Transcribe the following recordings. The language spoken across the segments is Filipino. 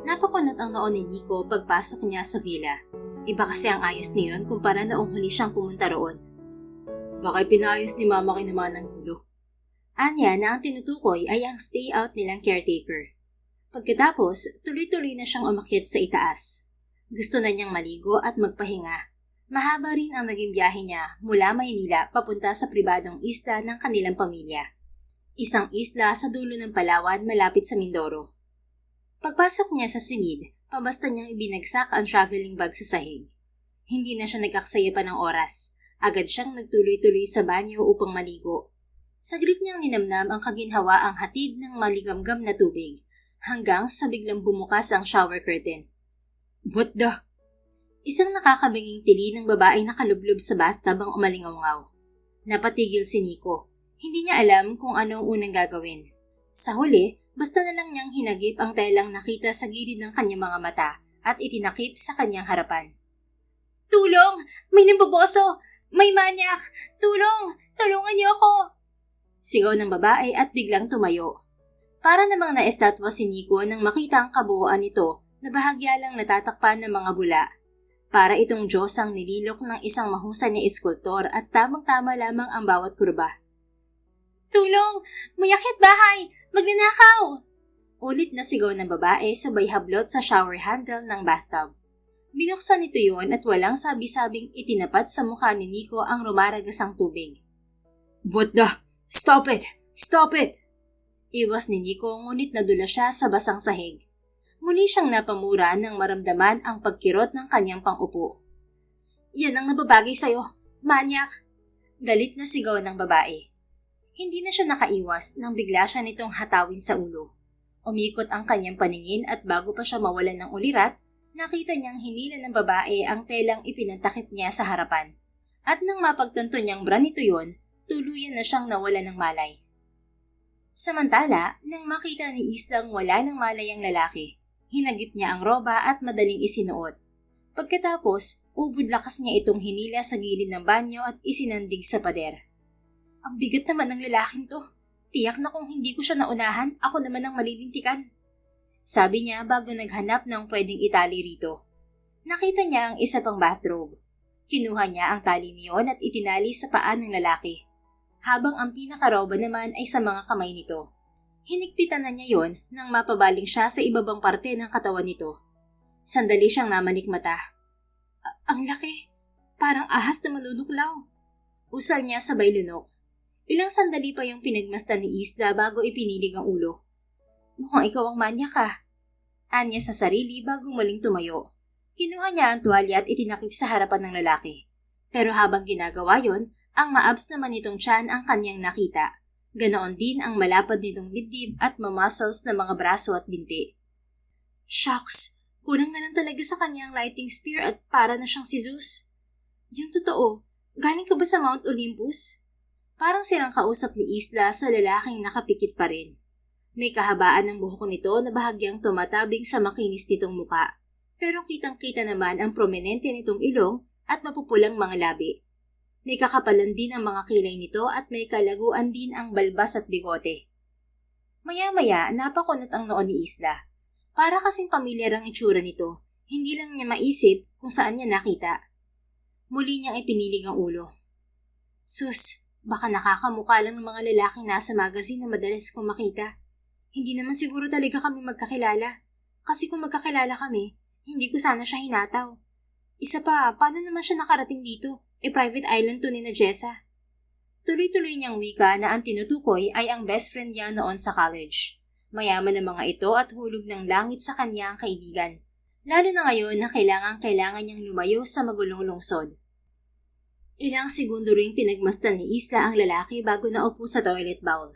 Napakunot ang noo ni Nico pagpasok niya sa villa. Iba kasi ang ayos niyon kumpara noong huli siyang pumunta roon. Baka'y pinayos ni Mama kinaman ng gulo. Anya na ang tinutukoy ay ang stay out nilang caretaker. Pagkatapos, tuloy-tuloy na siyang umakyat sa itaas. Gusto na niyang maligo at magpahinga. Mahaba rin ang naging biyahe niya mula Maynila papunta sa pribadong isla ng kanilang pamilya. Isang isla sa dulo ng Palawan malapit sa Mindoro. Pagpasok niya sa silid, pabasta niyang ibinagsak ang traveling bag sa sahig. Hindi na siya nagkaksaya pa ng oras. Agad siyang nagtuloy-tuloy sa banyo upang maligo. Saglit niyang ninamnam ang kaginhawa ang hatid ng maligamgam na tubig, hanggang sa biglang bumukas ang shower curtain. What the? Isang nakakabinging tili ng babae nakalublob sa bathtub ang umalingaw-ngaw. Napatigil si Nico. Hindi niya alam kung anong unang gagawin. Sa huli, basta na lang niyang hinagip ang telang nakita sa gilid ng kanyang mga mata at itinakip sa kanyang harapan. Tulong! May namboboso! May manyak! Tulong! Tulungan niyo ako! Sigaw ng babae at biglang tumayo. Para namang naestatwa si Nico nang makita ang kabuuan nito na bahagya lang natatakpan ng mga bula. Para itong Diyos ang nililok ng isang mahusay na eskultor at tamang-tama lamang ang bawat kurba. Tulong! May akyat bahay! Magnanakaw! Ulit na sigaw ng babae sabay hablot sa shower handle ng bathtub. Binuksan nito yun at walang sabi-sabing itinapat sa mukha ni Nico ang rumaragasang tubig. What the? Stop it! Stop it! Iwas ni Nico ngunit nadula siya sa basang sahig. Muli siyang napamura nang maramdaman ang pagkirot ng kanyang pang-upo. Yan ang nababagay sa'yo, manyak! Galit na sigaw ng babae. Hindi na siya nakaiwas nang bigla siya nitong hatawin sa ulo. Umikot ang kanyang paningin at bago pa siya mawalan ng ulirat, nakita niyang hinila ng babae ang telang ipinantakip niya sa harapan. At nang mapagtanto niyang bra nito yun, tuluyan na siyang nawalan ng malay. Samantala, nang makita ni Islang wala ng malay ang lalaki, hinagip niya ang roba at madaling isinuot. Pagkatapos, ubod lakas niya itong hinila sa gilid ng banyo at isinandig sa pader. Ang bigat naman ng lalaking to. Tiyak na kung hindi ko siya naunahan, ako naman ang malilintikan. Sabi niya bago naghanap ng pwedeng itali rito. Nakita niya ang isa pang bathrobe. Kinuha niya ang tali niyon at itinali sa paa ng lalaki. Habang ang pinakaroba naman ay sa mga kamay nito. Hinigpitan na niya yon nang mapabaling siya sa ibabang parte ng katawan nito. Sandali siyang namanikmata. Ang laki. Parang ahas na manunuklaw. Usal niya sabay lunok. Ilang sandali pa yung pinagmasdan ni Isla bago ipinilig ang ulo. Mukhang ikaw ang manyak ka. Anya sa sarili bago muling tumayo. Kinuha niya ang tuwalya at itinakip sa harapan ng lalaki. Pero habang ginagawa yon, ang maabs naman nitong tiyan ang kanyang nakita. Ganoon din ang malapad nitong dibdib at mamuscles na mga braso at binti. Shucks! Kulang na lang talaga sa kanyang lighting spear at para na siyang si Zeus. Yung totoo, galing ka ba sa Mount Olympus? Parang silang kausap ni Isla sa lalaking nakapikit pa rin. May kahabaan ng buhok nito na bahagyang tumatabing sa makinis nitong muka. Pero kitang-kita naman ang prominente nitong ilong at mapupulang mga labi. May kakapalan din ang mga kilay nito at may kalaguan din ang balbas at bigote. Maya-maya, napakunot ang noo ni Isla. Para kasing pamilyar ang itsura nito, hindi lang niya maisip kung saan niya nakita. Muli niyang ipinilig ang ulo. Sus, baka nakakamukha lang ng mga lalaking nasa magazine na madalas kong makita. Hindi naman siguro talaga kami magkakilala. Kasi kung magkakilala kami, hindi ko sana siya hinataw. Isa pa, paano naman siya nakarating dito? Private island to ni na Jessa. Tuloy-tuloy niyang wika na ang tinutukoy ay ang best friend niya noon sa college. Mayaman ang mga ito at hulog ng langit sa kanya ang kaibigan. Lalo na ngayon na kailangan niyang lumayo sa magulong lungsod. Ilang segundo ring pinagmasdan ni Isla ang lalaki bago naupo sa toilet bowl.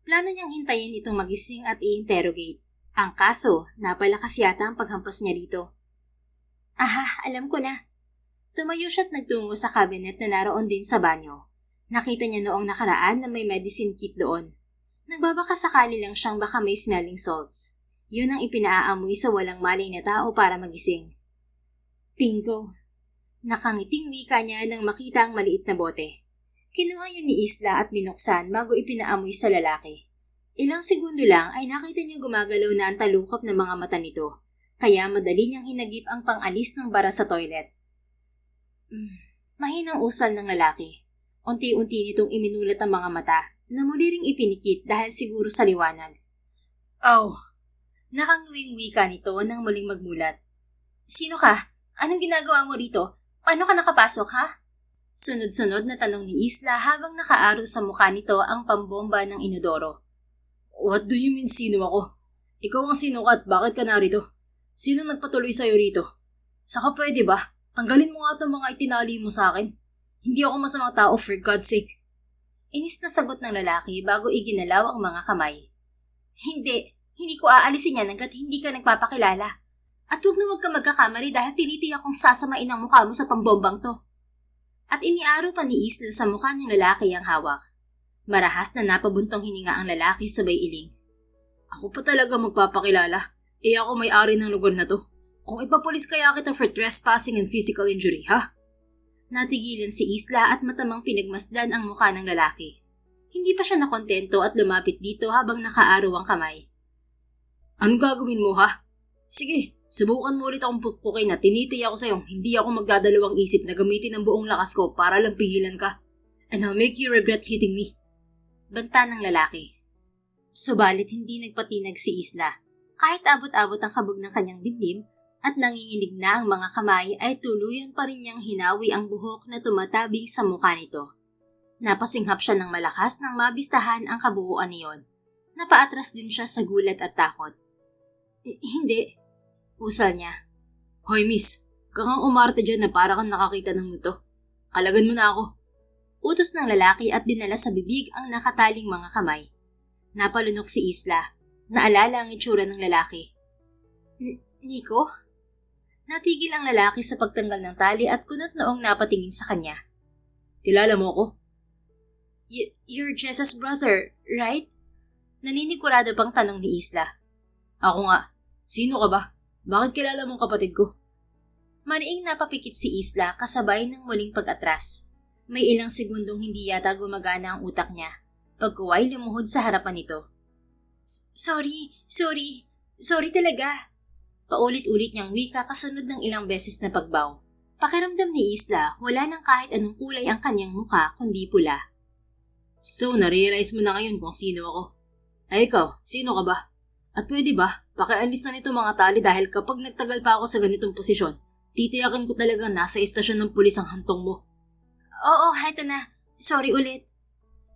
Plano niyang hintayin itong magising at i-interrogate. Ang kaso, napalakas yata ang paghampas niya dito. Aha, alam ko na. Tumayo siya't nagtungo sa cabinet na naroon din sa banyo. Nakita niya noong nakaraan na may medicine kit doon. Nagbabaka sakali lang siyang baka may smelling salts. Yun ang ipinaamoy sa walang malay na tao para magising. Tingo. Nakangiting wika niya nang makita ang maliit na bote. Kinuha yun ni Isla at binuksan bago ipinaamoy sa lalaki. Ilang segundo lang ay nakita niya gumagalaw na ang talukap ng mga mata nito. kaya madali niyang hinagip ang pangalis ng bara sa toilet. Mahinang usal ng lalaki. Unti-unti nitong iminulat ang mga mata na muli ring ipinikit dahil siguro sa liwanag. Oh! Nakanguwing wika nito nang muling magmulat. Sino ka? Anong ginagawa mo rito? Paano ka nakapasok, ha? Sunod-sunod na tanong ni Isla habang nakaaro sa mukha nito ang pambomba ng inodoro. What do you mean sino ako? Ikaw ang sino ka at bakit ka narito? Sino nagpatuloy sa'yo rito? Saka pwede ba? Tanggalin mo nga itong mga itinali mo sa akin. Hindi ako masamang tao for God's sake. Inis na sagot ng lalaki bago iginalaw ang mga kamay. Hindi ko aalisin yan hanggat hindi ka nagpapakilala. At huwag na huwag ka magkakamali dahil tinitiyak kong sasamain ang mukha mo sa pambombang to. At iniaro pa ni Isla sa mukha ng lalaki ang hawak. Marahas na napabuntong hininga ang lalaki sabay iling. Ako pa talaga magpapakilala. Ako may-ari ng lugar na to. Kung ipapulis kaya kita for trespassing and physical injury, ha? Natigilan si Isla at matamang pinagmasdan ang mukha ng lalaki. Hindi pa siya nakontento at lumapit dito habang nakaaro ang kamay. Anong gagawin mo, ha? Sige, subukan mo ulit akong pukpukin na tinitiyak ko sa'yo hindi ako magdadalawang isip na gamitin ang buong lakas ko para lang pigilan ka. And I'll make you regret hitting me. Banta ng lalaki. Subalit hindi nagpatinag si Isla. Kahit abot-abot ang kabog ng kanyang dibdib at nanginginig na ang mga kamay ay tuluyan pa rin niyang hinawi ang buhok na tumatabing sa mukha nito. Napasinghap siya ng malakas nang mabistahan ang kabuuan niyon. Napaatras din siya sa gulat at takot. Hindi. Usal niya. Hoy miss, kakang umarte dyan na para kang nakakita ng multo. Kalagan mo na ako. Utos ng lalaki at dinala sa bibig ang nakataling mga kamay. Napalunok si Isla. Naalala ang itsura ng lalaki. Nico? Natigil ang lalaki sa pagtanggal ng tali at kunot noong napatingin sa kanya. Kilala mo ako? You're Jessa's brother, right? Naninigurado pang tanong ni Isla. Ako nga. Sino ka ba? Bakit kilala mong kapatid ko? Mariing napapikit si Isla kasabay ng muling pag-atras. May ilang segundong hindi yata gumagana ang utak niya. Pagkuway lumuhod sa harapan nito. Sorry talaga. Paulit-ulit niyang wika kasunod ng ilang beses na pagbaw. Pakiramdam ni Isla, wala nang kahit anong kulay ang kanyang mukha kundi pula. So, narealize mo na ngayon kung sino ako. Ay ikaw, sino ka ba? At pwede ba, pakialis na nito mga tali dahil kapag nagtagal pa ako sa ganitong posisyon, titiyakin ko talaga nasa istasyon ng pulis ang hantong mo. Oo, heto na. Sorry ulit.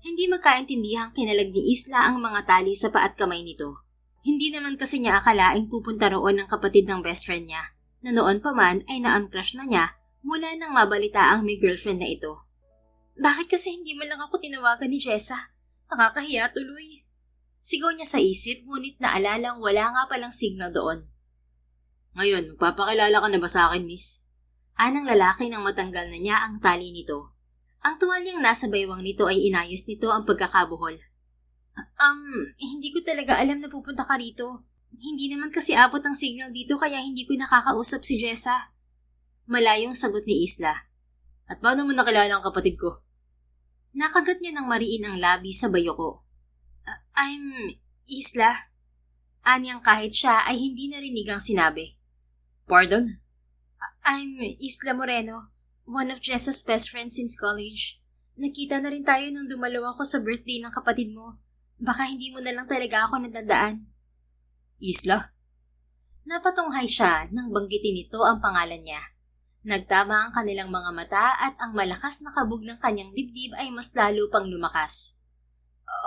Hindi magkaintindihang kinalag ni Isla ang mga tali sa paa at kamay nito. Hindi naman kasi niya akalaing pupunta roon ng kapatid ng best friend niya, na noon pa man ay na-uncrush na niya mula nang mabalita ang may girlfriend na ito. Bakit kasi hindi man lang ako tinawagan ni Jessa? Nakakahiya tuloy. Sigaw niya sa isip ngunit naalalang wala nga palang signal doon. Ngayon, magpapakilala ka na ba sa akin, miss? Anang lalaki nang matanggal na niya ang tali nito. Ang tuwalyang nasa baywang nito ay inayos nito ang pagkakabuhol. Hindi ko talaga alam na pupunta ka rito. Hindi naman kasi abot ang signal dito kaya hindi ko nakakausap si Jessa. Malayong sagot ni Isla. At paano mo nakilala ang kapatid ko? Nakagat niya ng mariin ang labi sa bayoko. I'm Isla. Anyang kahit siya ay hindi narinig ang sinabi. Pardon? I'm Isla Moreno. One of Jessa's best friends since college. Nakita na rin tayo nung dumalaw ako sa birthday ng kapatid mo. Baka hindi mo na lang talaga ako nadadaan. Isla? Napatunghay siya nang banggitin nito ang pangalan niya. Nagtama ang kanilang mga mata at ang malakas na kabog ng kanyang dibdib ay mas lalo pang lumakas.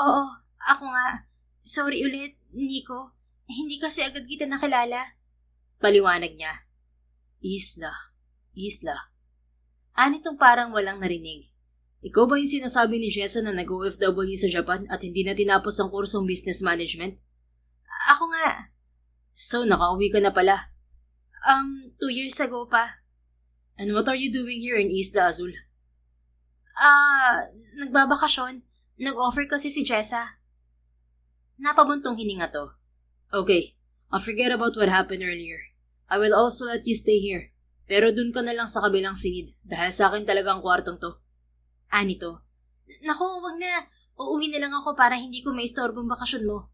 Oo, ako nga. Sorry ulit, Nico. Hindi kasi agad kita nakilala. Paliwanag niya. Isla. Anitong parang walang narinig. Ikaw ba yung sinasabi ni Jessa na nag-OFW sa Japan at hindi na tinapos ang kursong business management? Ako nga. So, nakauwi ka na pala? 2 years ago pa. And what are you doing here in Isla Azul? Nagbabakasyon. Nag-offer kasi si Jessa. Napabuntong hininga to. Okay, I'll forget about what happened earlier. I will also let you stay here. Pero dun ka na lang sa kabilang singid dahil sa akin talaga ang kwartong to. Anito. Naku, wag na. Uuwi na lang ako para hindi ko maistorbo ang bakasyon mo.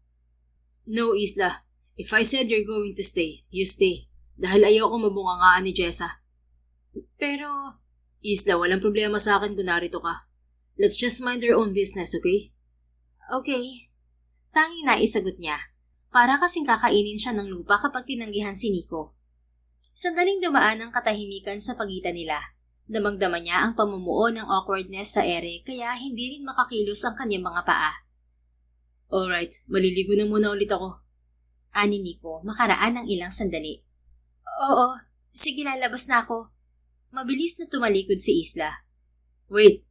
No, Isla. If I said you're going to stay, you stay. dahil ayaw kong mabungangaan ni Jessa. Pero, Isla, walang problema sa akin kung narito ka. Let's just mind our own business, okay? Okay. Tanging naisagot niya. Para kasing kakainin siya ng lupa kapag tinanggihan si Nico. Sandaling dumaan ang katahimikan sa pagitan nila. Damang-dama niya ang pamumuo ng awkwardness sa ere kaya hindi rin makakilos ang kanyang mga paa. Alright, maliligo na muna ulit ako. Ani Nico, makaraan ng ilang sandali. Oo, sige lalabas na ako. Mabilis na tumalikod si Isla. Wait.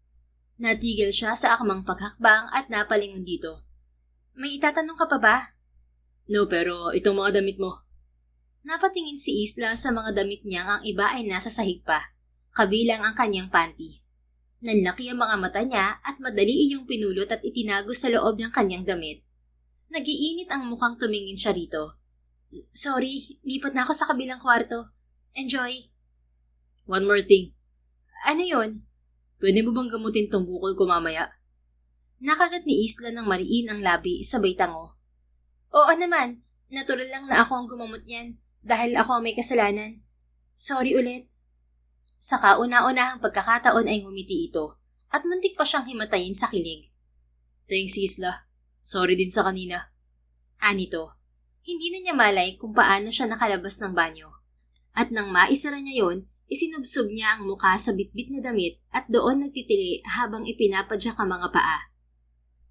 Natigil siya sa akmang paghakbang at napalingon dito. May itatanong ka pa ba? No, pero itong mga damit mo. Napatingin si Isla sa mga damit niyang ang iba ay nasa sahig pa, kabilang ang kanyang panty. Nanlaki ang mga mata niya at madali iyong pinulot at itinago sa loob ng kanyang damit. Nagiinit ang mukhang tumingin siya rito. Sorry, lipat na ako sa kabilang kwarto. Enjoy. One more thing. Ano yon? Pwede mo bang gamutin tong bukol ko mamaya? Nakagat ni Isla ng mariin ang labi sabay tango. Oo naman, natural lang na ako ang gumamot niyan dahil ako ang may kasalanan. Sorry ulit. Sa kauna-unahang pagkakataon ay ngumiti ito at muntik pa siyang himatayin sa kilig. Thanks Isla. Sorry din sa kanina. Anito, hindi na niya malay kung paano siya nakalabas ng banyo. At nang maisara niya yon, isinubsob niya ang mukha sa bitbit na damit at doon nagtitili habang ipinapadyak ang mga paa.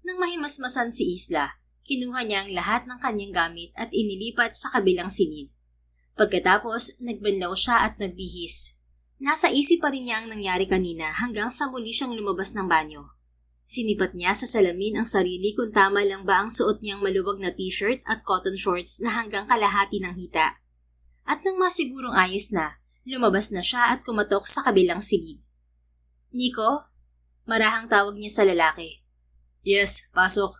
Nang mahimasmasan si Isla, kinuha niya ang lahat ng kanyang gamit at inilipat sa kabilang silid. Pagkatapos, nagbanlaw siya at nagbihis. Nasa isip pa rin niya ang nangyari kanina hanggang sa muli siyang lumabas ng banyo. Sinipat niya sa salamin ang sarili kung tama lang ba ang suot niyang maluwag na t-shirt at cotton shorts na hanggang kalahati ng hita. At nang masigurong ayos na, lumabas na siya at kumatok sa kabilang silid. Nico? Marahang tawag niya sa lalaki. Yes, pasok.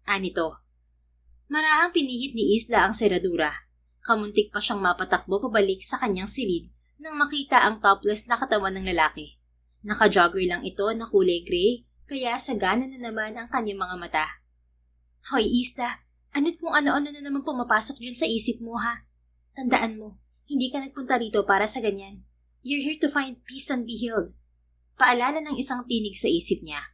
Anito. Marahang pinihit ni Isla ang seradura. Kamuntik pa siyang mapatakbo pabalik sa kanyang silid nang makita ang topless na katawan ng lalaki. Naka-jogger lang ito na kulay gray, kaya sagana na naman ang kanyang mga mata. Hoy Isla, ano't kung ano-ano na naman pumapasok dyan sa isip mo ha? Tandaan mo, hindi ka nagpunta rito para sa ganyan. You're here to find peace and be healed. Paalala ng isang tinig sa isip niya.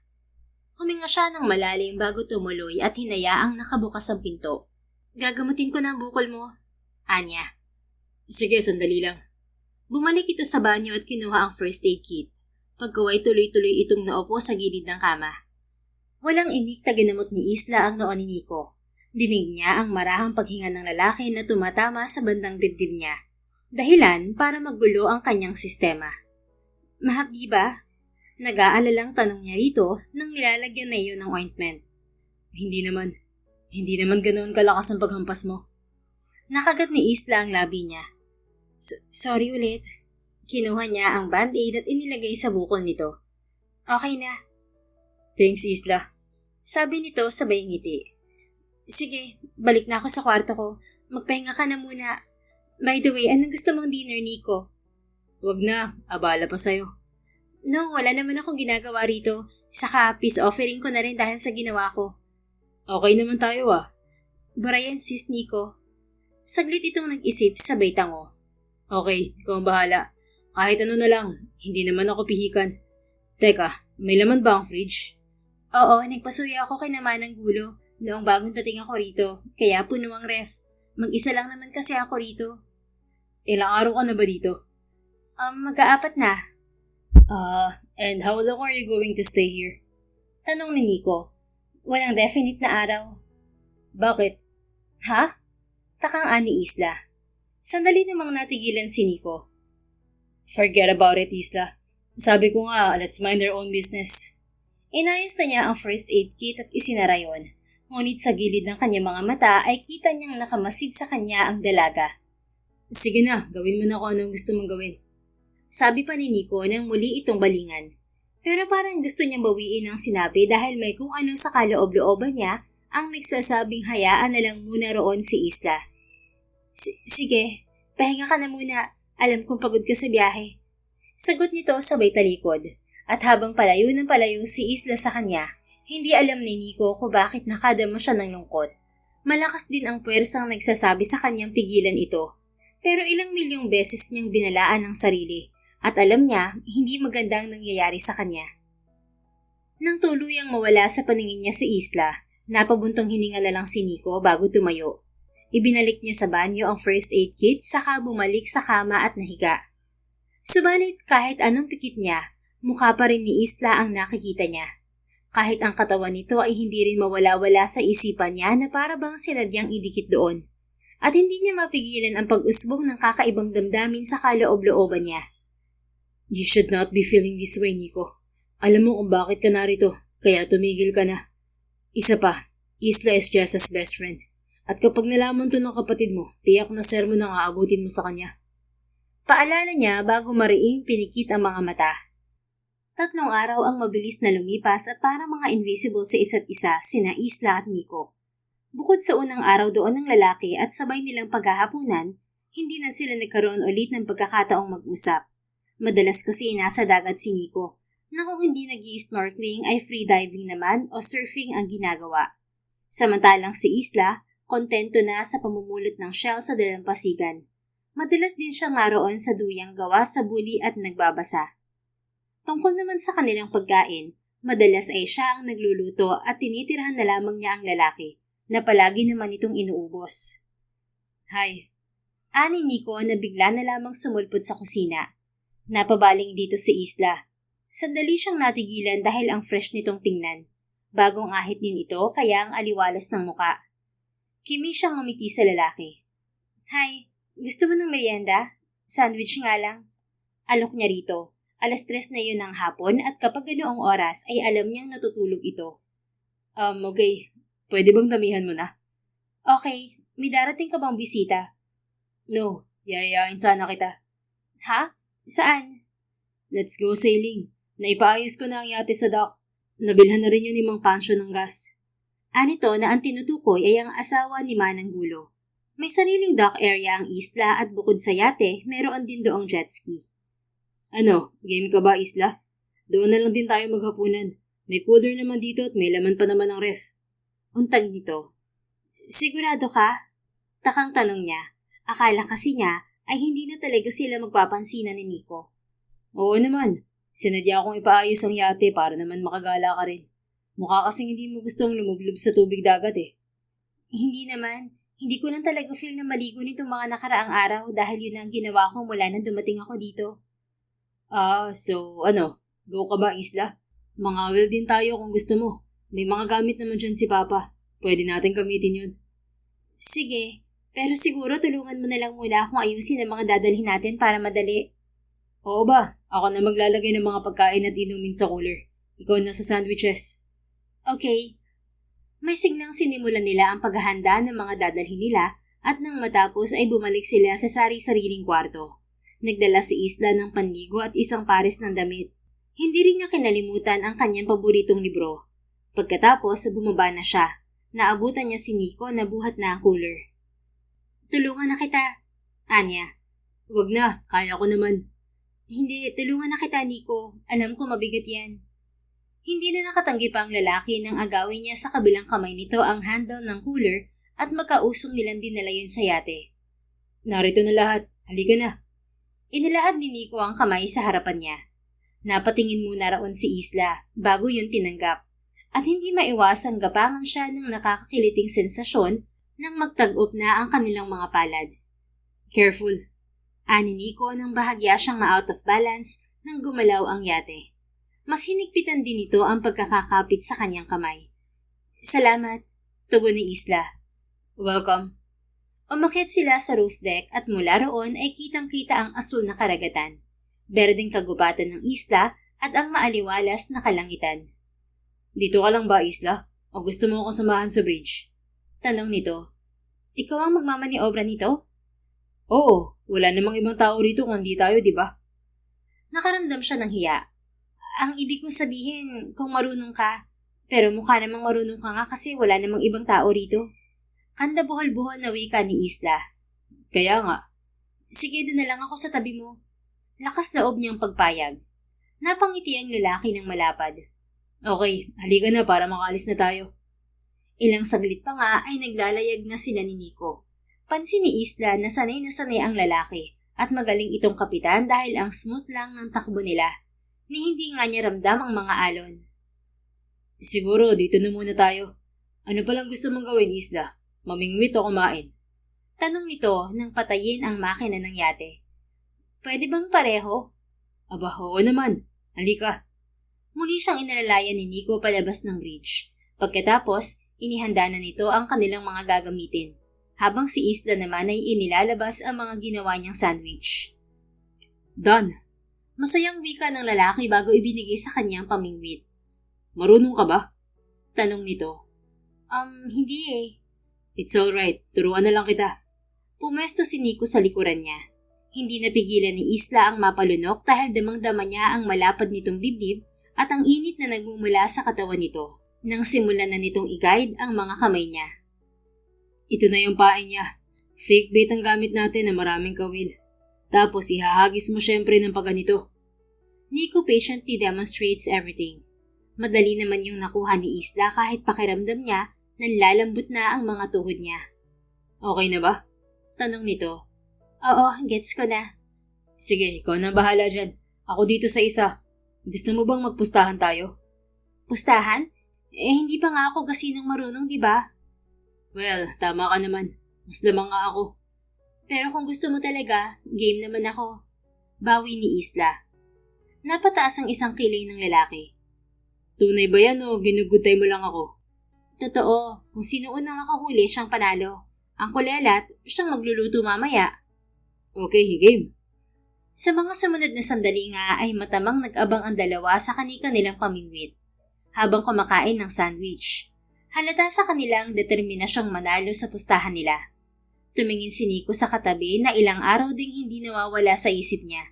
Huminga siya ng malalim bago tumuloy at hinayaang nakabukas ang pinto. Gagamutin ko na ang bukol mo. Anya. Sige, sandali lang. Bumalik ito sa banyo at kinuha ang first aid kit. Pagkaway tuloy-tuloy itong naupo sa gilid ng kama. Walang imik na ginamot ni Isla ang noon ni Nico. Dinig niya ang marahang paghinga ng lalaki na tumatama sa bandang dibdib niya. Dahilan para maggulo ang kanyang sistema. Mahapdi ba? Nag-aalalang tanong niya rito nang nilalagyan na iyon ng ointment. Hindi naman ganoon kalakas ang paghampas mo. Nakagat ni Isla ang labi niya. Sorry ulit. Kinuha niya ang band-aid at inilagay sa bukol nito. Okay na. Thanks Isla. Sabi nito sabay ngiti. Sige, balik na ako sa kwarto ko. Magpahinga ka na muna. By the way, anong gusto mong dinner, Nico? Wag na, abala pa sa'yo. No, wala naman akong ginagawa rito. Saka peace offering ko na rin dahil sa ginawa ko. Okay naman tayo ah. Brian sis Nico. Saglit itong nag-isip sabay tango. Okay, ikaw ang bahala. Kahit ano na lang, hindi naman ako pihikan. Teka, may laman ba ang fridge? Oo, nagpasuya ako kay naman ng gulo noong bagong dating ako rito, kaya puno ang ref. Mag-isa lang naman kasi ako rito. Ilang araw ka na ba dito? Mag-aapat na. And how long are you going to stay here? Tanong ni Nico. Walang definite na araw. Bakit? Ha? Takang ani Isla. Sandali namang natigilan si Nico. Forget about it, Isla. Sabi ko nga, let's mind our own business. Inayos na niya ang first aid kit at isinara yon. Ngunit sa gilid ng kanyang mga mata ay kita niyang nakamasid sa kanya ang dalaga. Sige na, gawin mo na kung anong gusto mong gawin. Sabi pa ni Nico nang muli itong balingan. Pero parang gusto niyang bawiin ang sinabi dahil may kung ano sa kaloob-looban niya ang nagsasabing hayaan na lang muna roon si Isla. Sige, pahinga ka na muna. Alam kong pagod ka sa biyahe. Sagot nito sabay talikod. At habang palayo ng palayo si Isla sa kanya, hindi alam ni Nico kung bakit nakadama siya ng lungkot. Malakas din ang puwersang nagsasabi sa kanyang pigilan ito. Pero ilang milyong beses niyang binalaan ang sarili at alam niya hindi magandang nangyayari sa kanya. Nang tuluyang mawala sa paningin niya si Isla, napabuntong hininga na lang si Nico bago tumayo. Ibinalik niya sa banyo ang first aid kit saka bumalik sa kama at nahiga. Subalit kahit anong pikit niya, mukha pa rin ni Isla ang nakikita niya. Kahit ang katawan nito ay hindi rin mawala-wala sa isipan niya na para bang sinadyang idikit doon. At hindi niya mapigilan ang pag-usbong ng kakaibang damdamin sa kaloob-looban niya. You should not be feeling this way, Nico. Alam mo kung bakit ka narito, kaya tumigil ka na. Isa pa, Isla is Jessa's best friend. At kapag nalaman to ng kapatid mo, tiyak na sermon ang aabutin mo sa kanya. Paalala niya bago mariing pinikit ang mga mata. 3 araw ang mabilis na lumipas at para mga invisible sa isa't isa sina Isla at Nico. Bukod sa unang araw doon ng lalaki at sabay nilang paghahapunan, hindi na sila nagkaroon ulit ng pagkakataong mag-usap. Madalas kasi nasa dagat si Nico, na kung hindi nag-i-snorkeling ay free diving naman o surfing ang ginagawa. Samantalang si Isla, kontento na sa pamumulot ng shell sa dalampasigan. Madalas din siyang naroon sa duyang gawa sa buli at nagbabasa. Tungkol naman sa kanilang pagkain, madalas ay siya ang nagluluto at tinitirhan na lamang niya ang lalaki, na palagi naman itong inuubos. Hay, ani Nico na bigla na lamang sumulpot sa kusina. Napabaling dito si Isla. Sandali siyang natigilan dahil ang fresh nitong tingnan. Bagong ahit din ito kaya ang aliwalas ng muka. Kimi siyang ngumiti sa lalaki. Hay, gusto mo ng merienda? Sandwich nga lang. Alok niya rito. 3:00 na yun ng hapon at kapag ganoong oras ay alam niyang natutulog ito. Okay. Pwede bang damihan mo na? Okay. May darating ka bang bisita? No. Yayayain sana kita. Ha? Saan? Let's go sailing. Naipaayos ko na ang yate sa dock. Nabilhan na rin yun ni Mang Pansyo ng gas. Anito na ang tinutukoy ay ang asawa ni Manang Gulo. May sariling dock area ang Isla at bukod sa yate, meron din doong jet ski. Ano, game ka ba, Isla? Doon na lang din tayo maghapunan. May cooler naman dito at may laman pa naman ang ref. Untag nito. Sigurado ka? Takang tanong niya. Akala kasi niya ay hindi na talaga sila magpapansinan ni Nico. Oo naman. Sinadya akong ipaayos ang yate para naman makagala ka rin. Mukha kasing hindi mo gustong lumublob sa tubig dagat eh. Hindi naman. Hindi ko lang talaga feel na maligo nitong mga nakaraang araw dahil yun ang ginawa ko mula nang dumating ako dito. So ano? Go ka ba, Isla? Mangawil din tayo kung gusto mo. May mga gamit naman dyan si Papa. Pwede natin gamitin yun. Sige, pero siguro tulungan mo na lang muna akong ayusin ang mga dadalhin natin para madali. Oo ba? Ako na maglalagay ng mga pagkain at inumin sa cooler. Ikaw na sa sandwiches. Okay. May siglang sinimulan nila ang paghahanda ng mga dadalhin nila at nang matapos ay bumalik sila sa sari-sariling kwarto. Nagdala si Isla ng panligo at isang pares ng damit. Hindi rin niya kinalimutan ang kanyang paboritong libro. Pagkatapos, bumaba na siya. Naabutan niya si Nico na buhat na ang cooler. Tulungan na kita, Anya. Huwag na, kaya ko naman. Hindi, tulungan na kita, Nico. Alam ko mabigat yan. Hindi na nakatanggi pa ang lalaki nang agawin niya sa kabilang kamay nito ang handle ng cooler at magkausong nilang dinala yun sa yate. Narito na lahat. Halika na. Inilahad ni Nico ang kamay sa harapan niya. Napatingin muna raon si Isla bago yun tinanggap at hindi maiwasan gapangan siya ng nakakakiliting sensasyon nang magtag-up na ang kanilang mga palad. Careful, ani Nico nang bahagya siyang ma-out of balance nang gumalaw ang yate. Mas hinigpitan din ito ang pagkakakapit sa kanyang kamay. Salamat, tugon ni Isla. Welcome. Umakyat sila sa roof deck at mula roon ay kitang-kita ang asul na karagatan, berdeng kagubatan ng isla at ang maaliwalas na kalangitan. Dito ka lang ba, Isla? O gusto mo akong samahan sa bridge? Tanong nito. Ikaw ang magmamaniobra nito? Oo, wala namang ibang tao rito kung hindi tayo, di ba? Nakaramdam siya ng hiya. Ang ibig kong sabihin, kung marunong ka, pero mukha namang marunong ka nga kasi wala namang ibang tao rito. Kanda buhol-buhol na wika ni Isla. Kaya nga. Sige, doon na lang ako sa tabi mo. Lakas loob niyang pagpayag. Napangiti ang lalaki ng malapad. Okay, halika na para makaalis na tayo. Ilang saglit pa nga ay naglalayag na sila ni Nico. Pansin ni Isla na sanay ang lalaki at magaling itong kapitan dahil ang smooth lang ng takbo nila, ni hindi nga niya ramdam ang mga alon. Siguro dito na muna tayo. Ano palang gusto mong gawin, Isla? Mamingwit o kumain? Tanong nito nang patayin ang makina ng yate. Pwede bang pareho? Aba, oo naman. Halika. Muli siyang inalalayan ni Nico palabas ng bridge. Pagkatapos, inihanda na nito ang kanilang mga gagamitin, habang si Isla naman ay inilalabas ang mga ginawa niyang sandwich. Done. Masayang wika ng lalaki bago ibinigay sa kanyang pamingwit. Marunong ka ba? Tanong nito. Hindi eh. It's alright, turuan na lang kita. Pumesto si Nico sa likuran niya. Hindi napigilan ni Isla ang mapalunok dahil damang-dama niya ang malapad nitong dibdib at ang init na nagmumula sa katawan nito nang simulan na nitong i-guide ang mga kamay niya. Ito na yung pain niya. Fake bait ang gamit natin na maraming kawil. Tapos ihahagis mo syempre ng pagganito. Nico patiently demonstrates everything. Madali naman yung nakuha ni Isla kahit pakiramdam niya nanlalambot na ang mga tuhod niya. Okay na ba? Tanong nito. Oo, gets ko na. Sige, ikaw na bahala dyan. Ako dito sa isa. Gusto mo bang magpustahan tayo? Pustahan? Hindi pa nga ako gasinang marunong, di ba? Well, tama ka naman. Mas lamang nga ako. Pero kung gusto mo talaga, game naman ako. Bawi ni Isla. Napataas ang isang kilay ng lalaki. Tunay ba yan o ginugutay mo lang ako? Totoo, kung sino unang makahuli siyang panalo. Ang kulelat, siyang magluluto mamaya. Okay, game. Sa mga sumunod na sandali nga ay matamang nag-abang ang dalawa sa kanika nilang pamingwit, habang kumakain ng sandwich. Halata sa kanilang determinasyong manalo sa pustahan nila. Tumingin si Nico sa katabi na ilang araw ding hindi nawawala sa isip niya.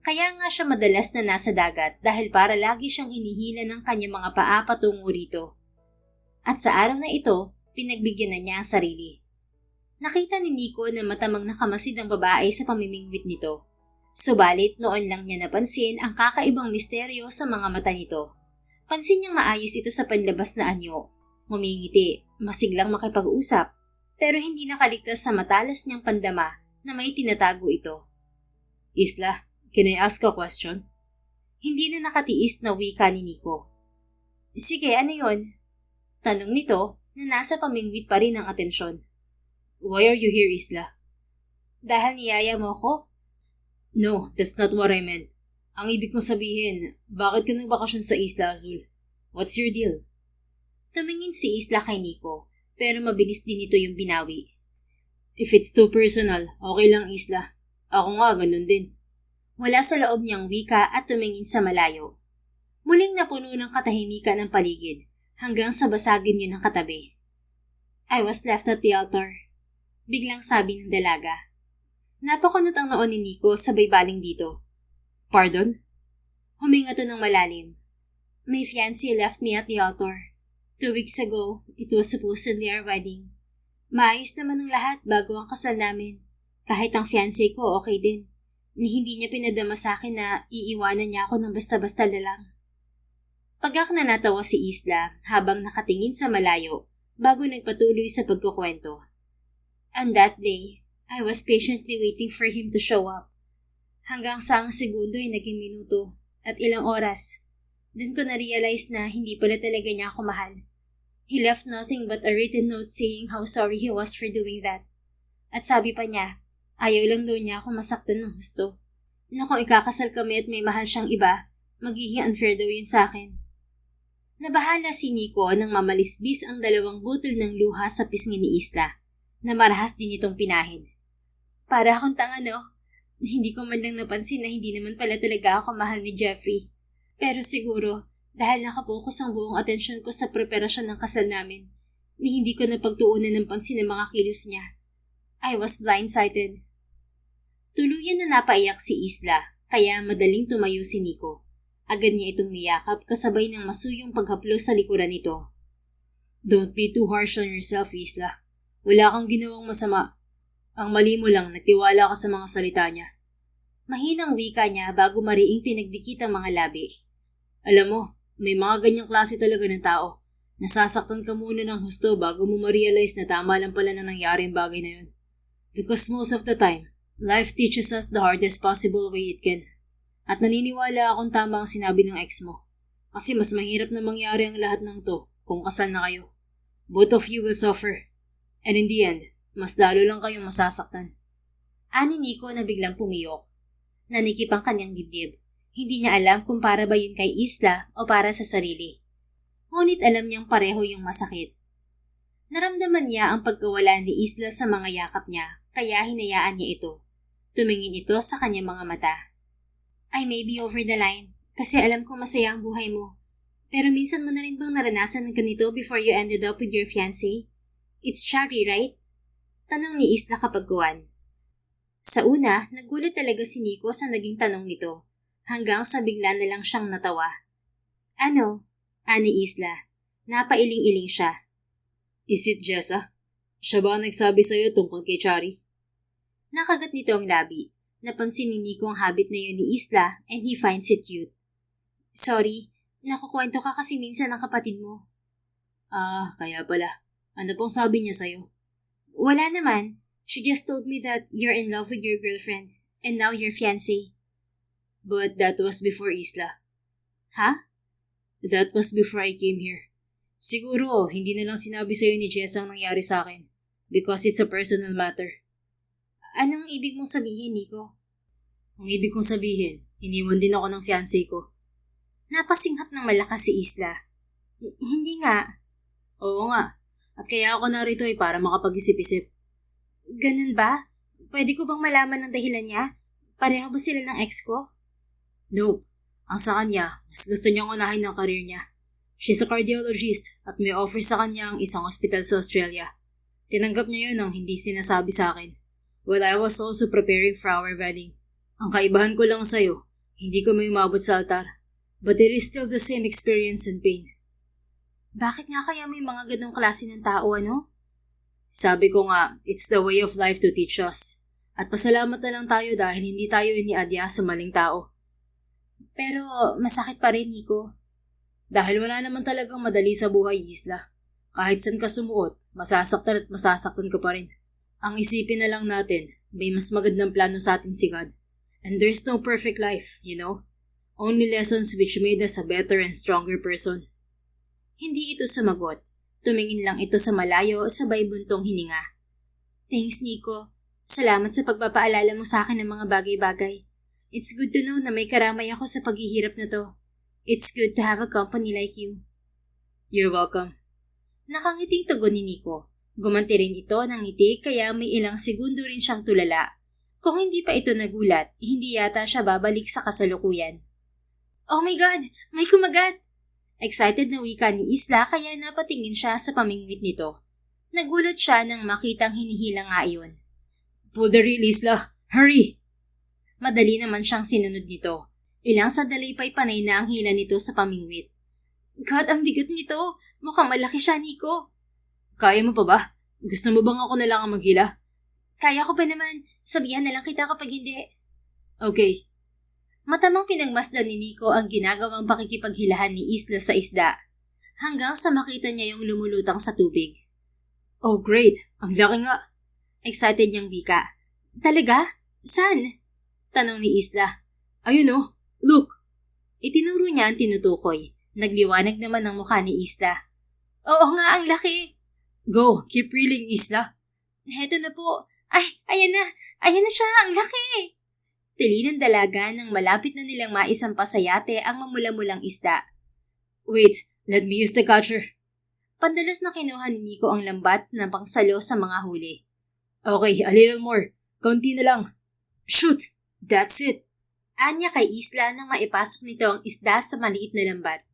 Kaya nga siya madalas na nasa dagat dahil para lagi siyang hinihila ng kanyang mga paa patungo rito. At sa araw na ito, pinagbigyan na niya ang sarili. Nakita ni Nico na matamang nakamasid ang babae sa pamimingwit nito. Subalit noon lang niya napansin ang kakaibang misteryo sa mga mata nito. Pansin niyang maayos ito sa panlabas na anyo. Humingiti, masiglang makipag-usap, pero hindi nakaligtas sa matalas niyang pandama na may tinatago ito. Isla, can I ask a question? Hindi na nakatiis na wika ni Nico. Sige, ano yon? Tanong nito na nasa pamingwit pa rin ang atensyon. Why are you here, Isla? Dahil niyaya mo ko? No, that's not what I meant. Ang ibig kong sabihin, bakit ka nagbakasyon sa Isla Azul? What's your deal? Tumingin si Isla kay Nico, pero mabilis din ito yung binawi. If it's too personal, okay lang, Isla. Ako nga, ganun din. Wala sa loob niyang wika at tumingin sa malayo. Muling napuno ng katahimikan ng paligid, hanggang sa basagin yun ng katabi. I was left at the altar. Biglang sabi ng dalaga. Napakunot ang noon ni Nico sabay baling dito. Pardon? Huminga to ng malalim. My fiancé left me at the altar. 2 weeks ago, it was supposedly our wedding. Maayos naman ang lahat bago ang kasal namin. Kahit ang fiancé ko okay din. Ni hindi niya pinadama sa akin na iiwanan niya ako ng basta-basta lang. Pagak na natawa si Isla habang nakatingin sa malayo bago nagpatuloy sa pagkukwento. On that day, I was patiently waiting for him to show up. Hanggang sa ang segundo ay naging minuto at ilang oras. Doon ko na-realize na hindi pala talaga niya ako mahal. He left nothing but a written note saying how sorry he was for doing that. At sabi pa niya, ayaw lang daw niya ako masaktan ng husto. Na kung ikakasal kami at may mahal siyang iba, magiging unfair daw yun sa akin. Nabahala si Nico nang mamalisbis ang 2 butol ng luha sa pisngi ni Isla, na marahas din itong pinahin. Para akong tanga, no? Hindi ko man lang napansin na hindi naman pala talaga ako mahal ni Jeffrey. Pero siguro, dahil nakapokus ang buong atensyon ko sa preparasyon ng kasal namin, ni hindi ko napagtuunan ng pansin ang mga kilos niya. I was blindsided. Tuluyan na napaiyak si Isla, kaya madaling tumayo si Nico. Agad niya itong niyakap kasabay ng masuyong paghaplo sa likuran nito. Don't be too harsh on yourself, Isla. Wala kang ginawang masama. Ang mali mo lang, nagtiwala ka sa mga salita niya. Mahinang wika niya bago mariing pinagdikit ang mga labi. Alam mo, may mga ganyang klase talaga ng tao. Nasasaktan ka muna ng husto bago mo ma-realize na tama lang pala na nangyari ang bagay na yun. Because most of the time, life teaches us the hardest possible way it can. At naniniwala akong tama ang sinabi ng ex mo. Kasi mas mahirap na mangyari ang lahat ng to kung kasal na kayo. Both of you will suffer. And in the end, mas lalo lang kayong masasaktan. Ani Nico na biglang pumiyok. Nanikip ang kanyang dibdib. Hindi niya alam kung para ba yun kay Isla o para sa sarili. Ngunit alam niyang pareho yung masakit. Naramdaman niya ang pagkawala ni Isla sa mga yakap niya, kaya hinayaan niya ito. Tumingin ito sa kanyang mga mata. I may be over the line, kasi alam ko masaya ang buhay mo. Pero minsan mo na rin bang naranasan ng ganito before you ended up with your fiancé? It's Shari, right? Tanong ni Isla kapag guwan. Sa una, nagulat talaga si Nico sa naging tanong nito, hanggang sa bigla na lang siyang natawa. Ano? Ani Isla. Napailing-iling siya. Is it Jessa? Siya ba ang nagsabi sa'yo tungkol kay Chari? Nakagat nito ang labi. Napansin ni Nico ang habit na yun ni Isla and he finds it cute. Sorry, nakukwento ka kasi minsan ng kapatid mo. Kaya pala. Ano pong sabi niya sa'yo? Wala naman. She just told me that you're in love with your girlfriend and now your fiancé. But that was before Isla. Ha? That was before I came here. Siguro, hindi na lang sinabi sa'yo ni Jessa ang nangyari sa akin. Because it's a personal matter. Anong ibig mong sabihin, Nico? Ang ibig kong sabihin, iniwan din ako ng fiancé ko. Napasinghap ng malakas si Isla. Hindi nga. Oo nga. At kaya ako narito ay para makapag-isip-isip. Ganun ba? Pwede ko bang malaman ang dahilan niya? Pareho ba sila ng ex ko? Nope. Ang sa kanya, mas gusto niyang unahin ang career niya. She's a cardiologist at may offer sa kanya ang isang ospital sa Australia. Tinanggap niya yun ang hindi sinasabi sa akin. While I was also preparing for our wedding. Ang kaibahan ko lang sa'yo, hindi ko may umabot sa altar. But it is still the same experience and pain. Bakit nga kaya may mga ganong klase ng tao, ano? Sabi ko nga, it's the way of life to teach us. At pasalamat na lang tayo dahil hindi tayo iniadya sa maling tao. Pero masakit pa rin, Nico. Dahil wala naman talagang madali sa buhay, Isla. Kahit saan ka sumuot, masasaktan at masasaktan ka pa rin. Ang isipin na lang natin, may mas magandang plano sa atin si God. And there's no perfect life, you know? Only lessons which made us a better and stronger person. Hindi ito sumagot. Tumingin lang ito sa malayo sabay buntong hininga. Thanks, Nico. Salamat sa pagpapaalala mo sa akin ng mga bagay-bagay. It's good to know na may karamay ako sa paghihirap na to. It's good to have a company like you. You're welcome. Nakangiting tugon ni Nico. Gumanti rin ito ng ngiti kaya may ilang segundo rin siyang tulala. Kung hindi pa ito nagulat, hindi yata siya babalik sa kasalukuyan. Oh my God! May kumagat! Excited na wika ni Isla kaya napatingin siya sa pamingwit nito. Nagulat siya nang makitang hinihila nga iyon. Pull the reel, Isla! Hurry! Madali naman siyang sinunod nito. Ilang sandali pa'y panay na ang hila nito sa pamingwit. God, ang bigat nito! Mukhang malaki siya, Nico! Kaya mo pa ba? Gusto mo bang ako na lang ang maghila? Kaya ko pa naman. Sabihan na lang kita kapag hindi. Okay. Matamang pinagmasdan ni Nico ang ginagawang pakikipaghilahan ni Isla sa isda. Hanggang sa makita niya yung lumulutang sa tubig. Oh great! Ang laki nga! Excited niyang bika. Talaga? Saan? Tanong ni Isla. Ayun oh! Look! Itinuro niya ang tinutukoy. Nagliwanag naman ang mukha ni Isla. Oo nga, ang laki! Go! Keep reeling, Isla! Heto na po. Ay, ayan na! Ayan na siya! Ang laki! Tili ng dalaga nang malapit na nilang maisampa sa yate ang mamula-mulang isda. Wait, let me use the catcher. Pandalas na kinuha ni Nico ang lambat na pangsalo sa mga huli. Okay, a little more. Kaunti na lang. Shoot! That's it! Anya kay Isla nang maipasok nito ang isda sa maliit na lambat.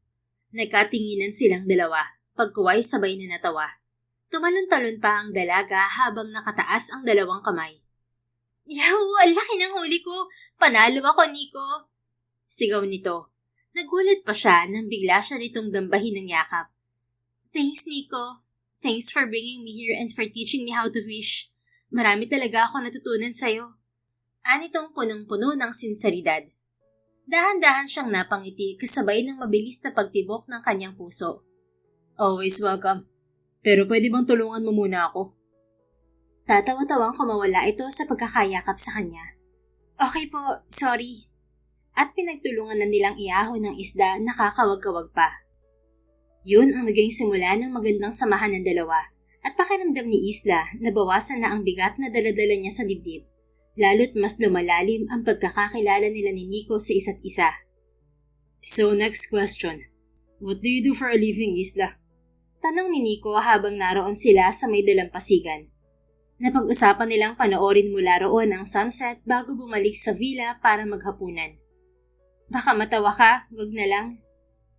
Nagkatinginan silang dalawa. Pagkuway sabay na natawa. Tumalon-talon pa ang dalaga habang nakataas ang dalawang kamay. Yaw! Ang laki ng huli ko! Panalo ako, Nico! Sigaw nito. Nagulat pa siya nang bigla siya nitong dambahin ng yakap. Thanks, Nico. Thanks for bringing me here and for teaching me how to fish. Marami talaga ako natutunan sa'yo. Anitong punong-puno ng sinseridad. Dahan-dahan siyang napangiti kasabay ng mabilis na pagtibok ng kanyang puso. Always welcome. Pero pwede bang tulungan mo muna ako? Tatawa-tawang kumawala ito sa pagkakayakap sa kanya. Okay po, sorry. At pinagtulungan na nilang iahon ng isda na kakawag-kawag pa. Yun ang naging simula ng magandang samahan ng dalawa at pakiramdam ni Isla na bawasan na ang bigat na daladala niya sa dibdib, lalo't mas lumalalim ang pagkakakilala nila ni Nico sa isa't isa. So next question, what do you do for a living, Isla? Tanong ni Nico habang naroon sila sa may dalampasigan. Napag-usapan nilang panoorin mula roon ang sunset bago bumalik sa villa para maghapunan. Baka matawa ka, wag na lang.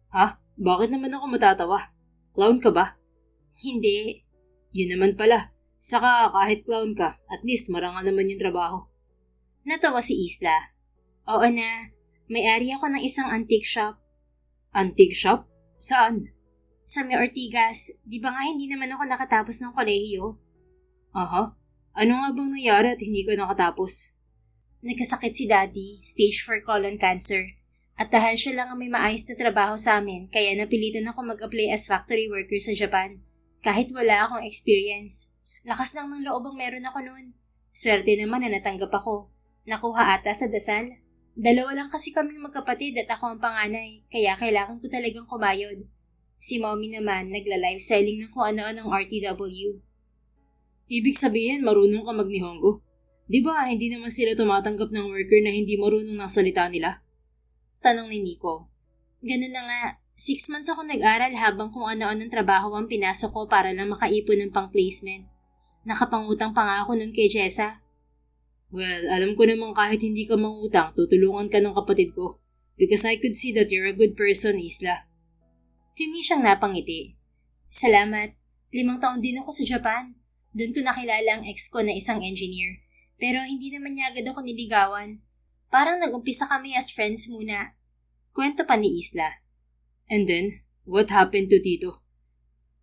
Ha? Bakit naman ako matatawa? Clown ka ba? Hindi. Yun naman pala. Saka kahit clown ka, at least marangal naman yung trabaho. Natawa si Isla. Oo na, may-ari ako ng isang antique shop. Antique shop? Saan? Sa may Ortigas, di ba nga hindi naman ako nakatapos ng kolehiyo? Aha. Ano nga bang nangyari at hindi ka nakatapos? Nagkasakit si Daddy, stage 4 colon cancer. At dahil siya lang ang may maayos na trabaho sa amin, kaya napilitan ako mag-apply as factory worker sa Japan. Kahit wala akong experience. Lakas lang ng loob ang meron ako noon. Swerte naman na natanggap ako. Nakuha ata sa dasal. 2 lang kasi kaming magkapatid at ako ang panganay, kaya kailangan ko talagang kumayod. Si Mommy naman nagla-live selling ng kung ano-anong RTW. Ibig sabihin, marunong ka mag-Nihongo. Di ba, hindi naman sila tumatanggap ng worker na hindi marunong ng salita nila? Tanong ni Nico. Ganun na nga, 6 months ako nag-aral habang kung ano-anong trabaho ang pinasok ko para lang makaipon ng pang-placement. Nakapangutang pa nga ako nun kay Jessa. Well, alam ko naman kahit hindi ka mangutang, tutulungan ka ng kapatid ko. Because I could see that you're a good person, Isla. Kimi siyang napangiti. Salamat. 5 taon din ako sa Japan. Doon ko nakilala ang ex ko na isang engineer. Pero hindi naman niya agad ako niligawan. Parang nag-umpisa kami as friends muna. Kwento pa ni Isla. And then, what happened to Tito?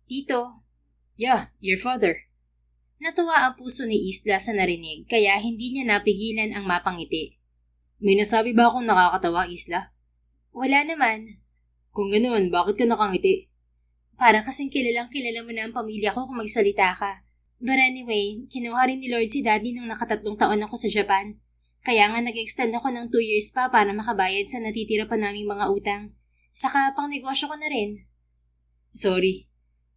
Tito? Yeah, your father. Natuwa ang puso ni Isla sa narinig kaya hindi niya napigilan ang mapangiti. May nasabi ba akong nakakatawa, Isla? Wala naman. Kung ganoon, bakit ka nakangiti? Para kasing kilalang kilala mo na ang pamilya ko kung magsalita ka. But anyway, kinuha rin ni Lord si Daddy nung 3 taon ako sa Japan. Kaya nga nag-extend ako ng 2 years pa para makabayad sa natitira pa naming mga utang. Saka pang negosyo ko na rin. Sorry.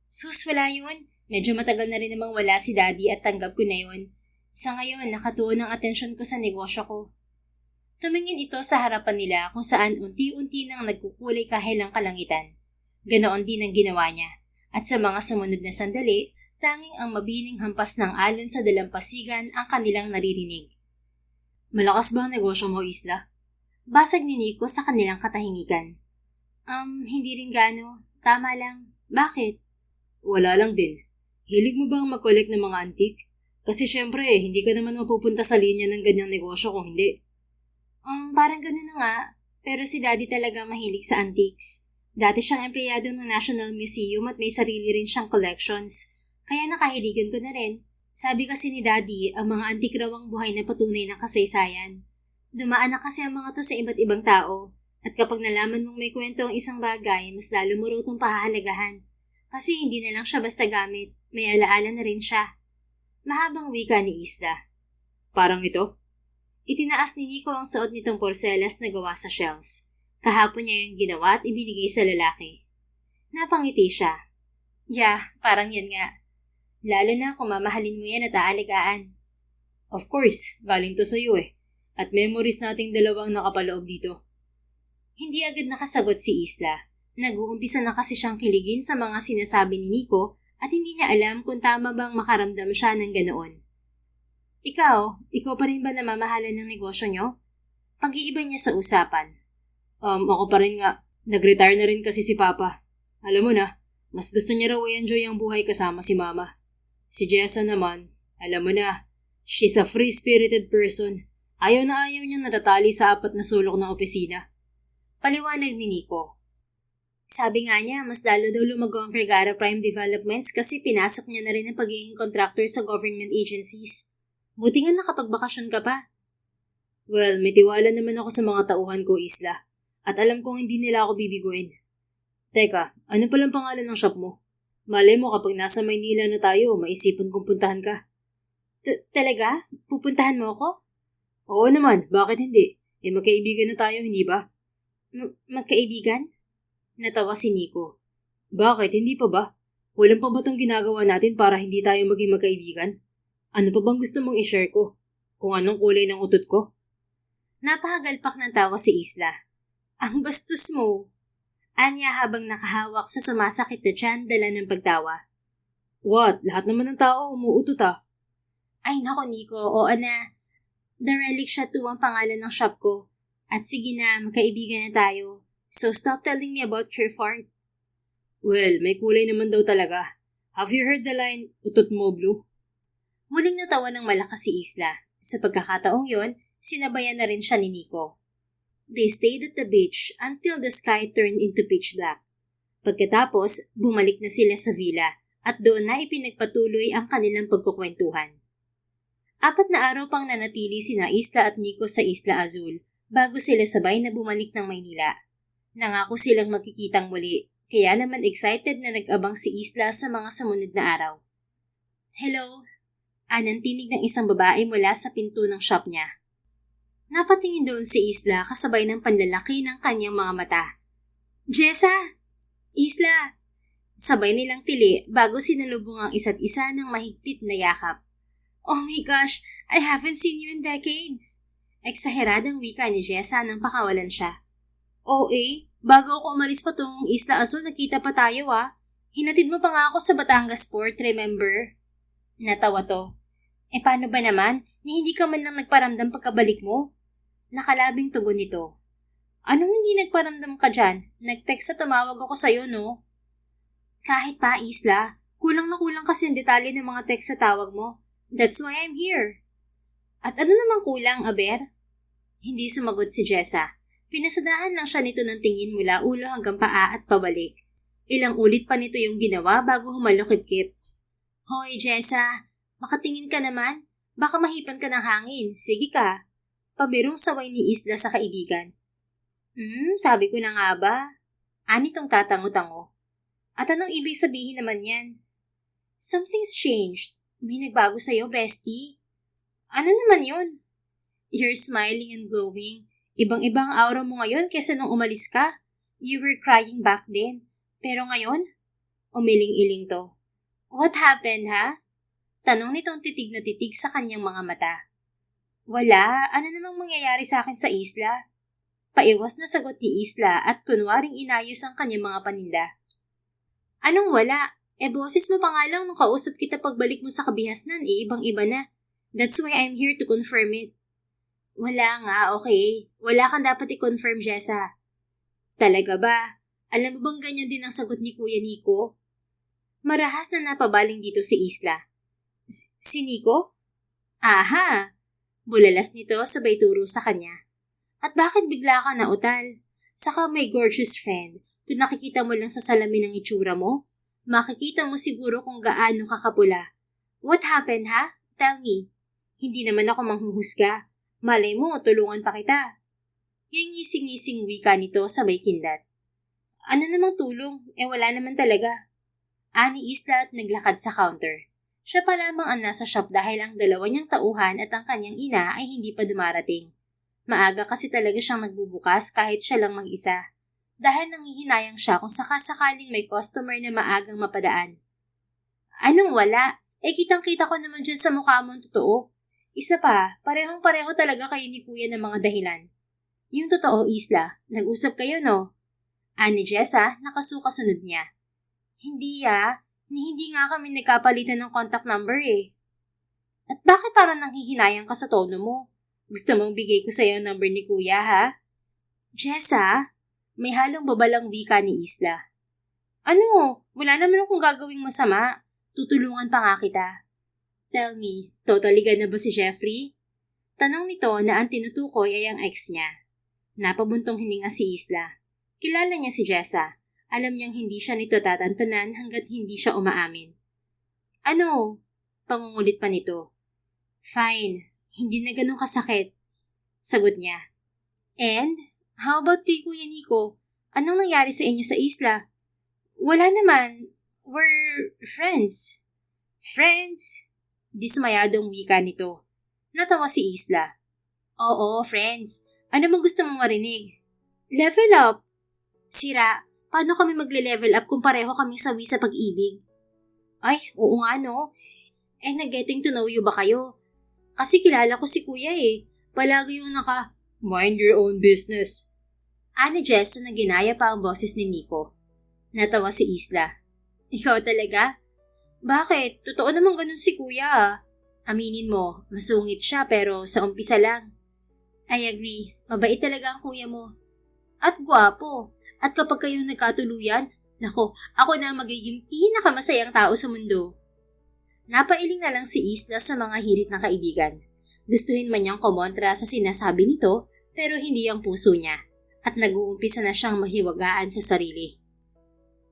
Sus, wala yun. Medyo matagal na rin namang wala si Daddy at tanggap ko na yun. Sa ngayon, nakatuon ang atensyon ko sa negosyo ko. Tumingin ito sa harapan nila kung saan unti-unti nang nagkukulay kahilang kalangitan. Ganoon din ang ginawa niya. At sa mga sumunod na sandali, tanging ang mabining hampas ng alon sa dalampasigan ang kanilang naririnig. Malakas ba ang negosyo mo, Isla? Basag ni Nico sa kanilang katahimikan. Hindi rin gano. Tama lang. Bakit? Wala lang din. Hilig mo bang mag-collect ng mga antique? Kasi syempre, hindi ka naman mapupunta sa linya ng ganyang negosyo kung hindi. Parang gano'n na nga. Pero si Daddy talaga mahilig sa antiques. Dati siyang empleyado ng National Museum at may sarili rin siyang collections. Kaya nakahiligan ko na rin. Sabi kasi ni Daddy, ang mga antik raw ang buhay na patunay ng kasaysayan. Dumaan na kasi ang mga to sa iba't ibang tao. At kapag nalaman mong may kwento ang isang bagay, mas lalo mo raw itong pahahalagahan. Kasi hindi na lang siya basta gamit, may alaala na rin siya. Mahabang wika ni Isla. Parang ito? Itinaas ni Nico ang suot nitong porselas na gawa sa shells. Kahapon niya yung ginawa at ibinigay sa lalaki. Napangiti siya. Yeah, parang yan nga. Lalo na kung mamahalin mo yan at aalagaan. Of course, galing to sa'yo eh. At memories nating dalawang nakapaloob dito. Hindi agad nakasagot si Isla. Nag-uumpisa na kasi siyang kiligin sa mga sinasabi ni Nico at hindi niya alam kung tama bang makaramdam siya ng ganoon. Ikaw pa rin ba namamahalan ng negosyo nyo? Pag-iiba niya sa usapan. Ako pa rin nga. Nag-retire na rin kasi si Papa. Alam mo na, mas gusto niya raw i-enjoy ang buhay kasama si Mama. Si Jessa naman, alam mo na, she's a free-spirited person. Ayaw na ayaw niyang natatali sa 4 na sulok ng opisina. Paliwanag ni Nico. Sabi nga niya, mas lalo daw lumago ang Vergara Prime Developments kasi pinasok niya na rin ang pagiging contractor sa government agencies. Buti nga nakapagbakasyon ka pa. Well, may tiwala naman ako sa mga tauhan ko, Isla. At alam kong hindi nila ako bibiguin. Teka, ano palang pangalan ng shop mo? Malay mo kapag nasa Maynila na tayo, maisipan kong puntahan ka. Talaga? Pupuntahan mo ako? Oo naman, bakit hindi? Magkaibigan na tayo, hindi ba? Magkaibigan? Natawa si Nico. Bakit, hindi pa ba? Walang pa ba itong ginagawa natin para hindi tayo maging magkaibigan? Ano pa bang gusto mong i-share ko? Kung anong kulay ng utot ko? Napahagalpak ng tawa si Isla. Ang bastos mo. Anya habang nakahawak sa sumasakit na tiyan dala ng pagtawa. What? Lahat naman ng tao umuutot ah. Ay nako Nico, oo na. The Relic Shop 2 ang pangalan ng shop ko. At sige na, magkaibigan na tayo. So stop telling me about your fart. Well, may kulay naman daw talaga. Have you heard the line, utot mo blue? Muling natawa ng malakas si Isla. Sa pagkakataong yon, sinabayan na rin siya ni Nico. They stayed at the beach until the sky turned into pitch black. Pagkatapos, bumalik na sila sa villa at doon na ipinagpatuloy ang kanilang pagkukwentuhan. 4 na araw pang nanatili sina Isla at Nico sa Isla Azul bago sila sabay na bumalik ng Maynila. Nangako silang magkikitang muli, kaya naman excited na nag-abang si Isla sa mga sumunod na araw. Hello? Anang tinig ng isang babae mula sa pinto ng shop niya. Napatingin doon si Isla kasabay ng panlalaki ng kanyang mga mata. Jessa! Isla! Sabay nilang tili bago sinalubong ang isa't isa ng mahigpit na yakap. Oh my gosh, I haven't seen you in decades. Eksaheradang wika ni Jessa nang pakawalan siya. Bago ako umalis pa tong Isla Azul, nakita pa tayo ah. Hinatid mo pa nga ako sa Batangas Port, remember? Natawa to. Paano ba naman, ni hindi ka man lang nagparamdam pagkabalik mo? Nakalabing tugon nito. Anong hindi nagparamdam ka dyan? Nag-text sa tumawag ako sa'yo, no? Kahit pa, Isla. Kulang na kulang kasi ang detalye ng mga text sa tawag mo. That's why I'm here. At ano namang kulang, Aber? Hindi sumagot si Jessa. Pinasadahan lang siya nito ng tingin mula ulo hanggang paa at pabalik. Ilang ulit pa nito yung ginawa bago humalukip-kip. Hoy, Jessa, makatingin ka naman. Baka mahipan ka ng hangin. Sige ka. Pabirong saway ni Isla sa kaibigan. Sabi ko na nga ba? Anitong tatango-tango. At anong ibig sabihin naman yan? Something's changed. May nagbago sa'yo, bestie. Ano naman yun? You're smiling and glowing. Ibang-ibang aura mo ngayon kesa nung umalis ka. You were crying back then. Pero ngayon, umiling-iling to. What happened, ha? Tanong nitong titig na titig sa kanyang mga mata. Wala, ano namang mangyayari sa akin sa isla? Paiwas na sagot ni Isla at kunwaring inayos ang kanyang mga paninda. Anong wala? Boses mo pa nga lang nung kausap kita pagbalik mo sa kabihasnan, ibang-iba na. That's why I'm here to confirm it. Wala nga, okay. Wala kang dapat i-confirm, Jessa. Talaga ba? Alam mo bang ganyan din ang sagot ni Kuya Nico? Marahas na napabaling dito si Isla. Si Nico? Aha! Bulalas nito sabay turo sa kanya. At bakit bigla ka na utal? Saka may gorgeous friend. Kung nakikita mo lang sa salamin ng itsura mo, makikita mo siguro kung gaano kakapula. What happened, ha? Tell me. Hindi naman ako manghuhusga. Malay mo, tulungan pa kita. Yung ngising-ngising wika nito sabay kindat. Ano namang tulong? Wala naman talaga. Ani Isla at naglakad sa counter. Siya pa lamang ang nasa shop dahil ang dalawa niyang tauhan at ang kanyang ina ay hindi pa dumarating. Maaga kasi talaga siyang nagbubukas kahit siya lang mag-isa. Dahil nanghihinayang siya kung sakasakaling may customer na maagang mapadaan. Anong wala? Kitang-kita ko naman dyan sa mukha mo ang totoo. Isa pa, parehong-pareho talaga kayo ni Kuya ng mga dahilan. Yung totoo, Isla, nag-usap kayo, no? Ani Jessa, nakasuka-sunod niya. Hindi nga kami nagkapalitan ng contact number eh. At bakit parang nanghihinayang ka sa tono mo? Gusto mong bigay ko sa'yo ang number ni Kuya, ha? Jessa, may halong babalang wika ni Isla. Ano? Wala naman akong gagawing masama. Tutulungan pa nga kita. Tell me, totally na ba si Jeffrey? Tanong nito na ang tinutukoy ay ang ex niya. Napabuntong hininga si Isla. Kilala niya si Jessa. Alam niyang hindi siya nito tatantanan hanggat hindi siya umaamin. Ano? Pangungulit pa nito. Fine, hindi na ganun kasakit. Sagot niya. And, how about kay Kuya Nico? Anong nangyari sa inyo sa isla? Wala naman. We're friends. Friends? Dismayadong wika nito. Natawa si Isla. Oo, friends. Ano bang gusto mong marinig? Level up! Sira, paano kami magle-level up kung pareho kami sawi sa pag-ibig? Ay, oo nga no. Nag-getting to know you ba kayo? Kasi kilala ko si kuya eh. Palagi yung Mind your own business. Ani Jess na ginaya pa ang boses ni Nico. Natawa si Isla. Ikaw talaga? Bakit? Totoo namang ganun si kuya ah. Aminin mo, masungit siya pero sa umpisa lang. I agree, mabait talaga ang kuya mo. At gwapo. At kapag kayo nagkatuluyan, nako, ako na magiging pinakamasayang tao sa mundo. Napailing na lang si Isla sa mga hirit ng kaibigan. Gustuhin man niyang kumontra sa sinasabi nito, pero hindi ang puso niya. At nag-uumpisa na siyang mahiwagaan sa sarili.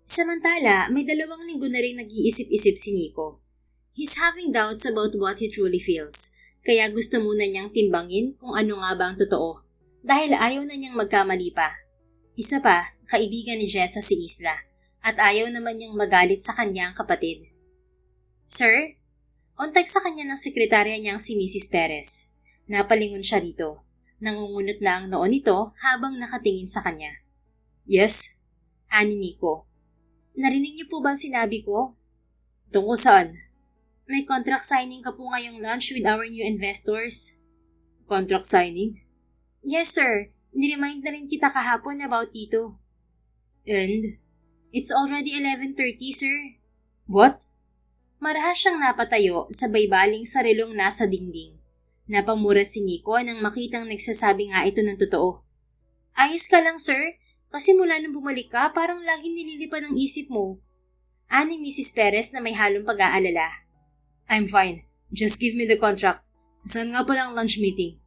Samantala, may 2 linggo na rin nag-iisip-isip si Nico. He's having doubts about what he truly feels, kaya gusto muna niyang timbangin kung ano nga ba ang totoo, dahil ayaw na niyang magkamali pa. Isa pa, kaibigan ni Jessa si Isla, at ayaw naman niyang magalit sa kanyang kapatid. Sir? Ontak sa kanya ng sekretarya niyang si Mrs. Perez. Napalingon siya rito. Nangungunot na ang noo nito habang nakatingin sa kanya. Yes? Ani Nico. Narinig niyo po ba sinabi ko? Tungkol saan? May contract signing ka po ngayong lunch with our new investors. Contract signing? Yes sir, niremind na rin kita kahapon about dito. And? It's already 11:30 sir. What? Marahas siyang napatayo sa baybaling sarilong nasa dingding. Napamura si Nico nang makitang nagsasabi nga ito ng totoo. Ayos ka lang sir, kasi mula nung bumalik ka parang laging nililipan ang isip mo. Ani Mrs. Perez na may halong pag-aalala. I'm fine. Just give me the contract. Saan nga pala ang lunch meeting?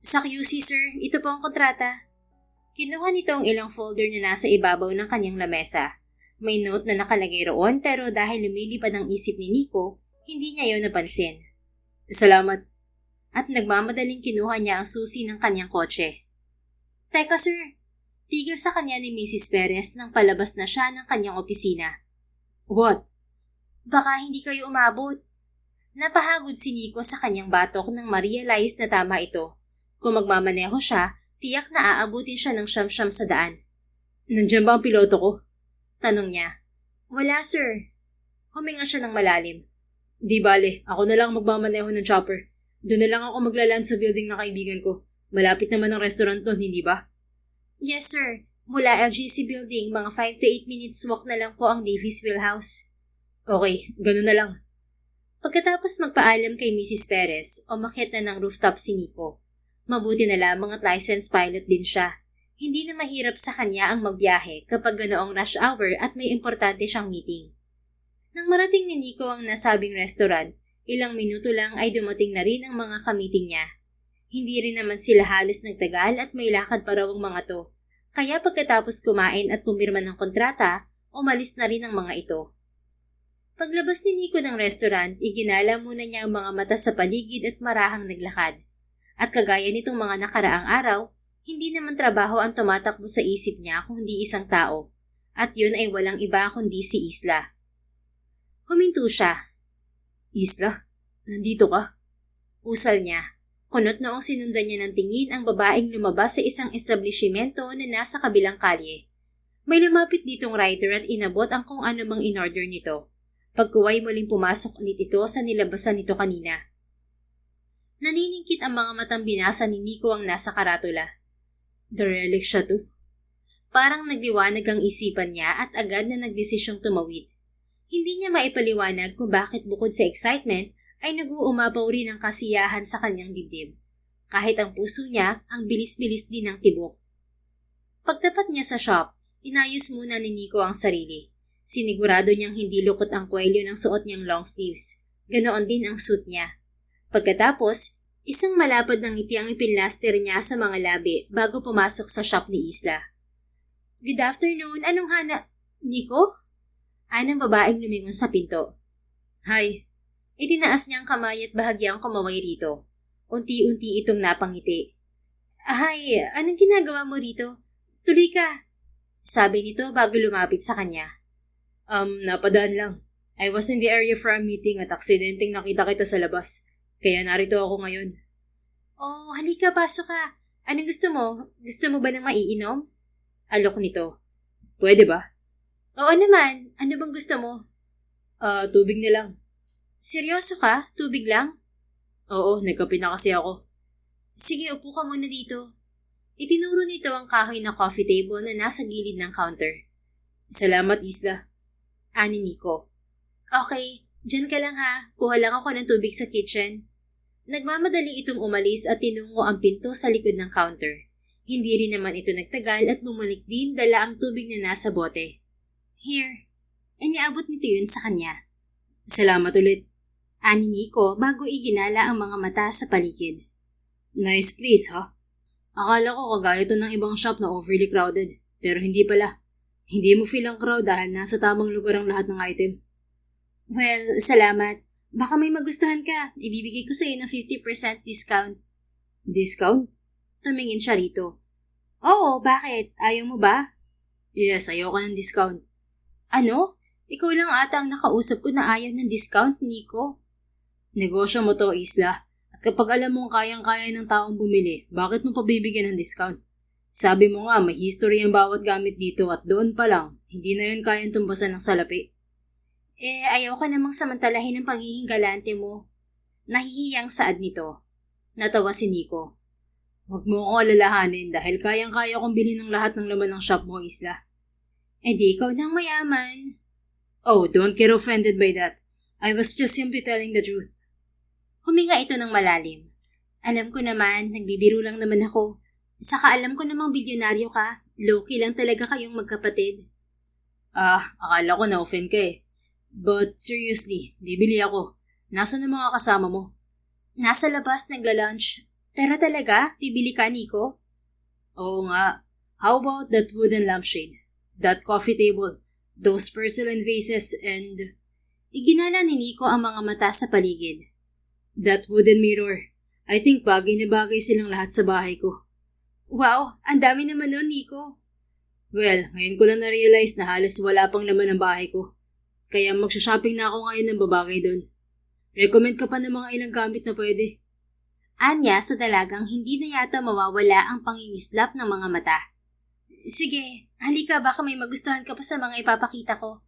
Sa QC sir, ito po ang kontrata. Kinuha nito ang ilang folder na nasa ibabaw ng kanyang lamesa. May note na nakalagay roon pero dahil lumilipad ang isip ni Nico, hindi niya yon napansin. Salamat. At nagmamadaling kinuha niya ang susi ng kanyang kotse. Teka sir, tigil sa kanya ni Mrs. Perez nang palabas na siya ng kanyang opisina. What? Baka hindi kayo umabot. Napahagod si Nico sa kanyang batok nang ma-realize na tama ito. Kung magmamaneho siya, tiyak na aabutin siya ng siyam-siyam sa daan. Nandiyan ba ang piloto ko? Tanong niya. Wala sir. Huminga siya ng malalim. Di bale, ako na lang magmamaneho ng chopper. Doon na lang ako maglaland sa building ng kaibigan ko. Malapit naman ang restaurant doon, hindi ba? Yes sir. Mula LGC building, mga 5 to 8 minutes walk na lang po ang Davies Wheelhouse. Okay, ganun na lang. Pagkatapos magpaalam kay Mrs. Perez, umakyat na ng rooftop si Nico. Mabuti na lamang at licensed pilot din siya. Hindi na mahirap sa kanya ang magbiyahe kapag ganoong rush hour at may importante siyang meeting. Nang marating ni Nico ang nasabing restaurant, ilang minuto lang ay dumating na rin ang mga kamiting niya. Hindi rin naman sila halos nagtagal at may lakad pa raw ang mga to. Kaya pagkatapos kumain at pumirma ng kontrata, umalis na rin ang mga ito. Paglabas ni Nico ng restaurant, iginala muna niya ang mga mata sa paligid at marahang naglakad. At kagaya nitong mga nakaraang araw, hindi naman trabaho ang tumatakbo sa isip niya kundi isang tao. At yun ay walang iba kundi si Isla. Huminto siya. Isla, nandito ka? Usal niya. Kunot noong sinundan niya ng tingin ang babaeng lumabas sa isang establishmento na nasa kabilang kalye. May lumapit ditong rider at inabot ang kung ano mang in-order nito. Pagkuway muling pumasok ulit ito sa nilabasan nito kanina. Naniningkit ang mga matang binasa ni Nico ang nasa karatula. The relic siya to. Parang nagliwanag ang isipan niya at agad na nagdesisyong tumawid. Hindi niya maipaliwanag kung bakit bukod sa excitement ay nag-uumapaw rin ang kasiyahan sa kanyang dibdib. Kahit ang puso niya ang bilis-bilis din ng tibok. Pagtapat niya sa shop, inayos muna ni Nico ang sarili. Sinigurado niyang hindi lukot ang kwelyo ng suot niyang long sleeves. Ganoon din ang suit niya. Pagkatapos, isang malapad ng ngiti ang ipinlaster niya sa mga labi bago pumasok sa shop ni Isla. Good afternoon, anong Nico? Anong babaeng lumingon sa pinto. Hi. Itinaas niyang kamay at bahagyang kumaway rito. Unti-unti itong napangiti. Hi, anong ginagawa mo rito? Tuloy ka. Sabi nito bago lumapit sa kanya. Napadaan lang. I was in the area for a meeting at aksidenteng nakita kita sa labas. Kaya narito ako ngayon. Oh, halika, pasok ka. Anong gusto mo? Gusto mo ba ng maiinom? Alok nito. Pwede ba? Oo naman. Ano bang gusto mo? Tubig na lang. Seryoso ka? Tubig lang? Oo, nagkape na kasi ako. Sige, upo ka muna dito. Itinuro nito ang kahoy na coffee table na nasa gilid ng counter. Salamat, Isla. Ani Nico. Okay, dyan ka lang ha. Kuha lang ako ng tubig sa kitchen. Nagmamadali itong umalis at tinungo ang pinto sa likod ng counter. Hindi rin naman ito nagtagal at bumalik din dala ang tubig na nasa bote. Here. Iniabot nito yun sa kanya. Salamat ulit. Ani Nico bago iginala ang mga mata sa paligid. Nice place, ha? Akala ko kagaya to ng ibang shop na overly crowded. Pero hindi pala. Hindi mo feel ang crowd dahil nasa tamang lugar ang lahat ng item. Well, salamat. Baka may magustuhan ka. Ibibigay ko sa'yo ng 50% discount. Discount? Tumingin siya rito. Oo, bakit? Ayaw mo ba? Yes, ayaw ko ng discount. Ano? Ikaw lang ata ang nakausap ko na ayaw ng discount, Nico. Negosyo mo to, Isla. At kapag alam mong kayang-kaya ng taong bumili, bakit mo pabibigyan ng discount? Sabi mo nga, may history ang bawat gamit dito at doon pa lang, hindi na yun kayang tumbasan ng salapi. Ayaw ka namang samantalahin ng pagiging galante mo. Nahihiyang saad nito. Natawa si Nico. Huwag mo akong alalahanin dahil kayang-kaya kong bilhin ng lahat ng laman ng shop mo, Isla. Di ikaw nang mayaman. Oh, don't get offended by that. I was just simply telling the truth. Huminga ito ng malalim. Alam ko naman, nagbibiro lang naman ako. Saka alam ko namang bilyonaryo ka. Low-key lang talaga kayong magkapatid. Akala ko na-offend ka eh. But seriously, bibili ako. Nasaan ang mga kasama mo? Nasa labas nagla-lunch. Pero talaga, bibili ka, Nico? Oo nga. How about that wooden lampshade? That coffee table? Those porcelain vases and... Iginala ni Nico ang mga mata sa paligid. That wooden mirror. I think bagay na bagay silang lahat sa bahay ko. Wow, ang dami naman nun, Nico. Well, ngayon ko lang na-realize na halos wala pang laman ang bahay ko. Kaya magsha-shopping na ako ngayon ng babagay doon. Recommend ka pa ng mga ilang gamit na pwede. Anya sa dalagang hindi na yata mawawala ang pangingislap ng mga mata. Sige, halika baka may magustuhan ka pa sa mga ipapakita ko.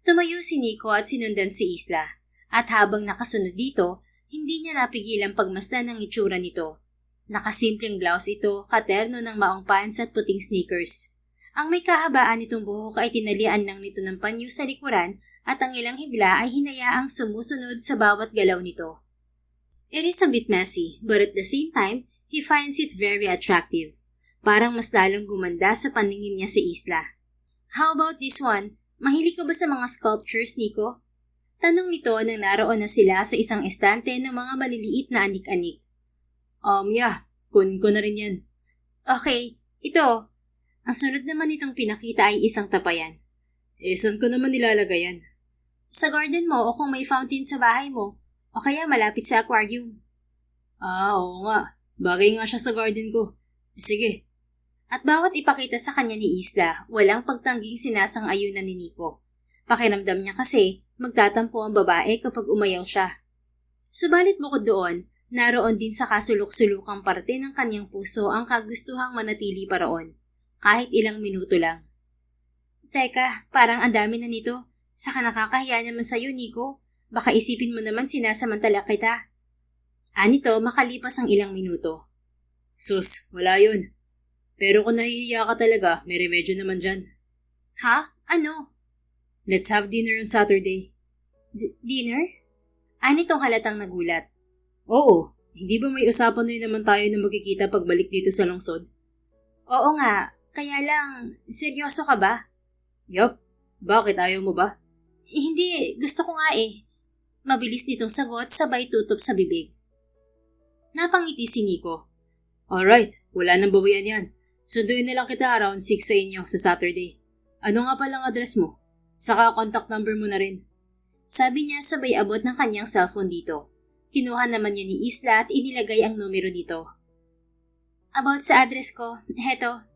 Tumayo si Nico at sinundan si Isla. At habang nakasunod dito, hindi niya napigilang pagmasdan ng itsura nito. Nakasimpleng blouse ito, katerno ng maong pants at puting sneakers. Ang may kahabaan nitong buhok ay tinalian lang nito ng panyo sa likuran at ang ilang hibla ay hinayaang sumusunod sa bawat galaw nito. It is a bit messy, but at the same time, he finds it very attractive. Parang mas lalong gumanda sa paningin niya si Isla. How about this one? Mahilig ka ba sa mga sculptures, Nico? Tanong nito nang naroon na sila sa isang estante ng mga maliliit na anik-anik. Yeah. Kunin ko na rin yan. Okay, ito. Ang sunod naman itong pinakita ay isang tapayan. Saan ko naman nilalagay yan? Sa garden mo o kung may fountain sa bahay mo. O kaya malapit sa aquarium. Oo nga. Bagay nga siya sa garden ko. Sige. At bawat ipakita sa kanya ni Isla, walang pagtangging sinasang-ayunan ni Nico. Pakiramdam niya kasi, magtatampo ang babae kapag umayaw siya. Subalit bukod doon, naroon din sa kasulok-sulukang parte ng kanyang puso ang kagustuhang manatili pa roon, kahit ilang minuto lang. Teka, parang ang dami na nito. Saka nakakahiya naman sa'yo, Nico. Baka isipin mo naman sinasamantala kita. Anito makalipas ang ilang minuto. Sus, wala yun. Pero kung nahihiya ka talaga, may remedyo naman dyan. Ha? Ano? Let's have dinner on Saturday. Dinner? Anitong halatang nagulat. Oo, hindi ba may usapan rin naman tayo na magkikita pagbalik dito sa lungsod? Oo nga, kaya lang, seryoso ka ba? Yup, bakit ayaw mo ba? Hindi, gusto ko nga eh. Mabilis nitong sagot sabay tutup sa bibig. Napangiti si Nico. Alright, wala nang bawian yan. Sunduin na lang kita around 6 sa inyo sa Saturday. Ano nga palang address mo? Saka contact number mo na rin. Sabi niya sabay abot ng kanyang cellphone dito. Kinuha naman yun ni Isla at inilagay ang numero nito. About sa address ko, heto.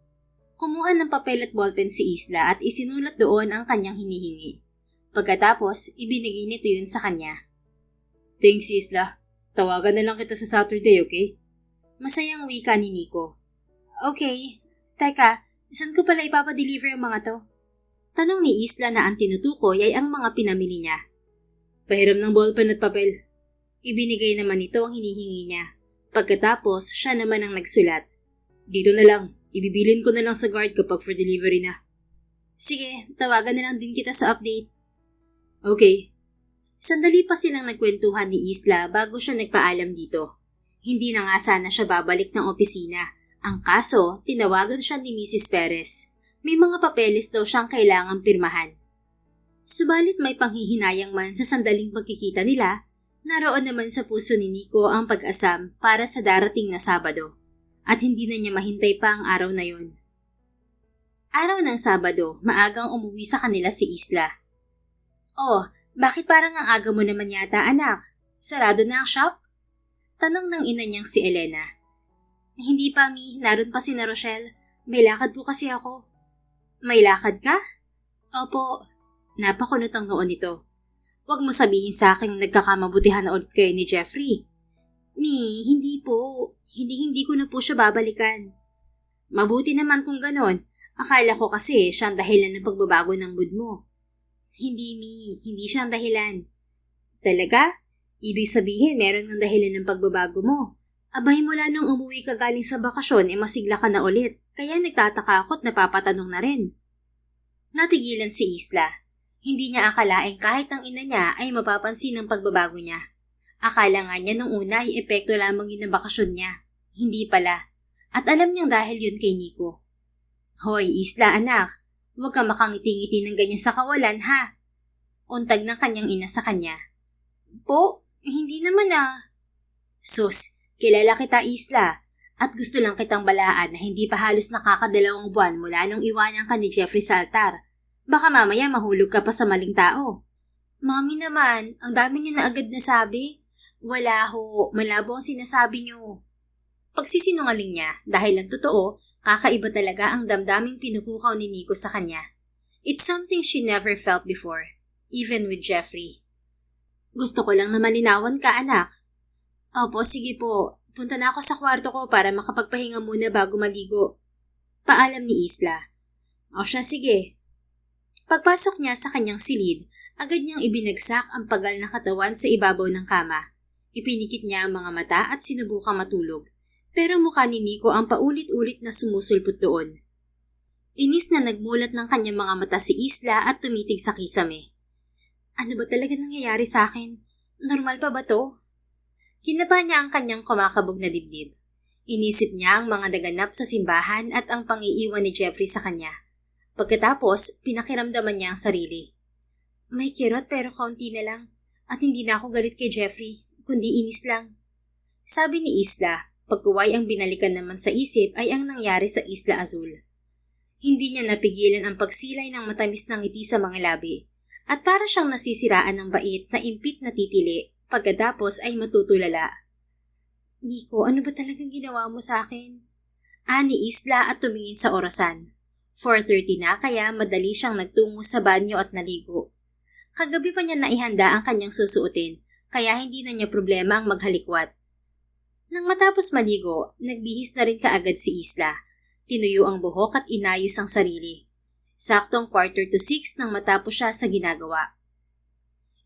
Kumuha ng papel at ballpen si Isla at isinulat doon ang kanyang hinihingi. Pagkatapos, ibinigay nito yun sa kanya. Thanks, Isla. Tawagan na lang kita sa Saturday, okay? Masayang wika ni Nico. Okay. Teka, saan ko pala ipapadeliver ang mga to? Tanong ni Isla na ang tinutukoy ay ang mga pinamili niya. Pahiram ng ballpen at papel. Ibinigay naman nito ang hinihingi niya. Pagkatapos, siya naman ang nagsulat. Dito na lang. Ibibilin ko na lang sa guard kapag for delivery na. Sige, tawagan na lang din kita sa update. Okay. Sandali pa silang nagkwentuhan ni Isla bago siya nagpaalam dito. Hindi na nga sana siya babalik ng opisina. Ang kaso, tinawagan siya ni Mrs. Perez. May mga papeles daw siyang kailangang pirmahan. Subalit may panghihinayang man sa sandaling pagkikita nila, naroon naman sa puso ni Nico ang pag-asam para sa darating na Sabado. At hindi na niya mahintay pa ang araw na yon. Araw ng Sabado, maagang umuwi sa kanila si Isla. Oh, bakit parang ang aga mo naman yata, anak? Sarado na ang shop? Tanong ng ina niyang si Elena. Hindi pa, Mi. Naroon pa si na Rochelle. May lakad po kasi ako. May lakad ka? Opo. Napakunot ang noon nito. Huwag mo sabihin sa akin nagkakamabutihan na ulit kayo ni Jeffrey. Mi, hindi po. Hindi ko na po siya babalikan. Mabuti naman kung ganon. Akala ko kasi siya ang dahilan ng pagbabago ng mood mo. Hindi, Mi. Hindi siya ang dahilan. Talaga? Ibig sabihin meron ng dahilan ng pagbabago mo. Abay mula nung umuwi ka galing sa bakasyon masigla ka na ulit. Kaya nagtataka ako't napapatanong na rin. Natigilan si Isla. Hindi niya akalaing kahit ang ina niya ay mapapansin ang pagbabago niya. Akala nga niya nung una ay epekto lamang yun ng bakasyon niya. Hindi pala. At alam niyang dahil yun kay Nico. Hoy, Isla anak. Huwag ka makangiti-ngiti ng ganyan sa kawalan, ha? Untag ng kanyang ina sa kanya. Po, hindi naman ah. Sus, kilala kita Isla. At gusto lang kitang balaan na hindi pa halos nakakadalawang buwan mula nung iwanan ka ni Jeffrey sa altar. Baka mamaya mahulog ka pa sa maling tao. Mami naman, ang dami niyo na agad nasabi. Wala ho, malabo ang sinasabi niyo. Pagsisinungaling niya, dahil ang totoo, kakaiba talaga ang damdaming pinupukaw ni Nico sa kanya. It's something she never felt before, even with Jeffrey. Gusto ko lang na malinawan ka, anak. Opo, sige po. Punta na ako sa kwarto ko para makapagpahinga muna bago maligo. Paalam ni Isla. O siya, sige. Pagpasok niya sa kanyang silid, agad niyang ibinagsak ang pagal na katawan sa ibabaw ng kama. Ipinikit niya ang mga mata at sinubukang matulog. Pero mukha ni Nico ang paulit-ulit na sumusulpot doon. Inis na nagmulat ng kanyang mga mata si Isla at tumitig sa kisame. Ano ba talaga nangyayari sa akin? Normal pa ba to? Kinaba niya ang kanyang kumakabog na dibdib. Inisip niya ang mga naganap sa simbahan at ang pang-iiwan ni Jeffrey sa kanya. Pagkatapos, pinakiramdaman niya ang sarili. May kirot pero kaunti na lang at hindi na ako galit kay Jeffrey, kundi inis lang. Sabi ni Isla, pagkuway ang binalikan naman sa isip ay ang nangyari sa Isla Azul. Hindi niya napigilan ang pagsilay ng matamis na ngiti sa mga labi at para siyang nasisiraan ng bait na impit na titili. Pagkatapos ay matutulala. Nico, ano ba talagang ginawa mo sa akin? Ani Isla at tumingin sa orasan. 4:30 na kaya madali siyang nagtungo sa banyo at naligo. Kagabi pa niya naihanda ang kanyang susuotin, kaya hindi na niya problema ang maghalikwat. Nang matapos maligo, nagbihis na rin kaagad si Isla. Tinuyo ang buhok at inayos ang sarili. Saktong 5:45 nang matapos siya sa ginagawa.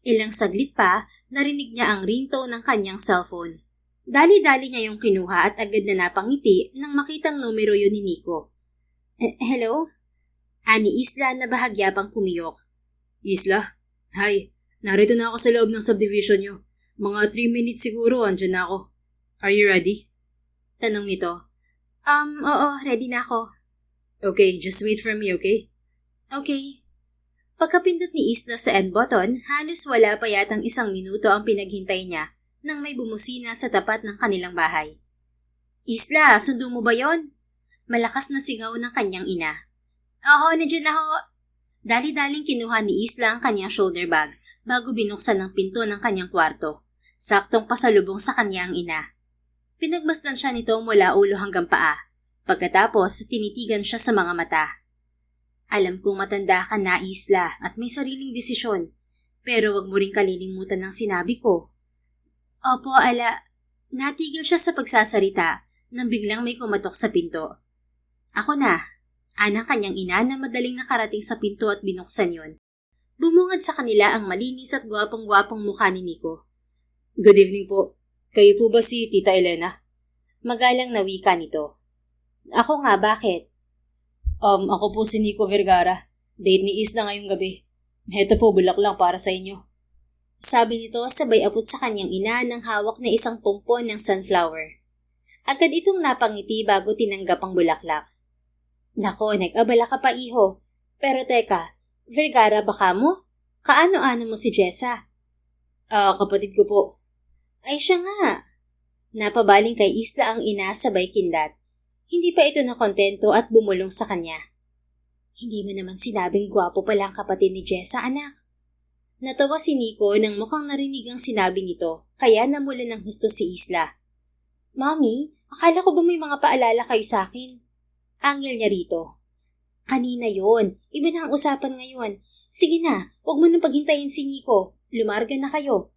Ilang saglit pa, narinig niya ang ringtone ng kanyang cellphone. Dali-dali niya yung kinuha at agad na napangiti nang makitang numero yun ni Nico. Hello? Ani Isla na bahagya pang pumiyok. Isla? Hi, narito na ako sa loob ng subdivision niyo. Mga 3 minutes siguro, andyan na ako. Are you ready? Tanong nito. Oo, ready na ako. Okay, just wait for me, okay? Okay. Pagkapindot ni Isla sa end button, halos wala pa yatang 1 minuto ang pinaghintay niya nang may bumusina sa tapat ng kanilang bahay. Isla, sundo mo ba yon? Malakas na sigaw ng kanyang ina. Oo, nandiyan na ho. Dali-daling kinuha ni Isla ang kanyang shoulder bag bago binuksan ang pinto ng kanyang kwarto. Saktong pasalubong sa kanya ang ina. Pinagmasdan siya nito mula ulo hanggang paa. Pagkatapos, tinitigan siya sa mga mata. Alam kong matanda ka na, Isla, at may sariling desisyon. Pero wag mo rin kalilimutan ng sinabi ko. Opo, Ala. Natigil siya sa pagsasalita nang biglang may kumatok sa pinto. Ako na, anang kanyang ina na madaling nakarating sa pinto at binuksan yon. Bumungad sa kanila ang malinis at gwapong-gwapong mukha ni Nico. Good evening po. Kayo po ba si Tita Elena? Magalang na wika nito. Ako nga, bakit? Ako po si Nico Vergara. Date ni Isla ngayong gabi. Heto po, bulaklak para sa inyo. Sabi nito sabay abot sa kanyang ina ng hawak na isang pompon ng sunflower. Agad itong napangiti bago tinanggap ang bulaklak. Nako, nag-abala ka pa, iho. Pero teka, Vergara baka mo? Kaano-ano mo si Jessa? Kapatid ko po. Ay siya nga. Napabaling kay Isla ang ina sabay kindat. Hindi pa ito nakontento at bumulong sa kanya. Hindi mo naman sinabing gwapo pala ang kapatid ni Jessa, anak. Natawa si Nico nang mukhang narinig ang sinabi nito, kaya namula ng husto si Isla. Mommy, akala ko ba may mga paalala kayo sa akin? Angil niya rito. Kanina yon, iba na ang usapan ngayon. Sige na, huwag mo nang paghintayin si Nico. Lumarga na kayo.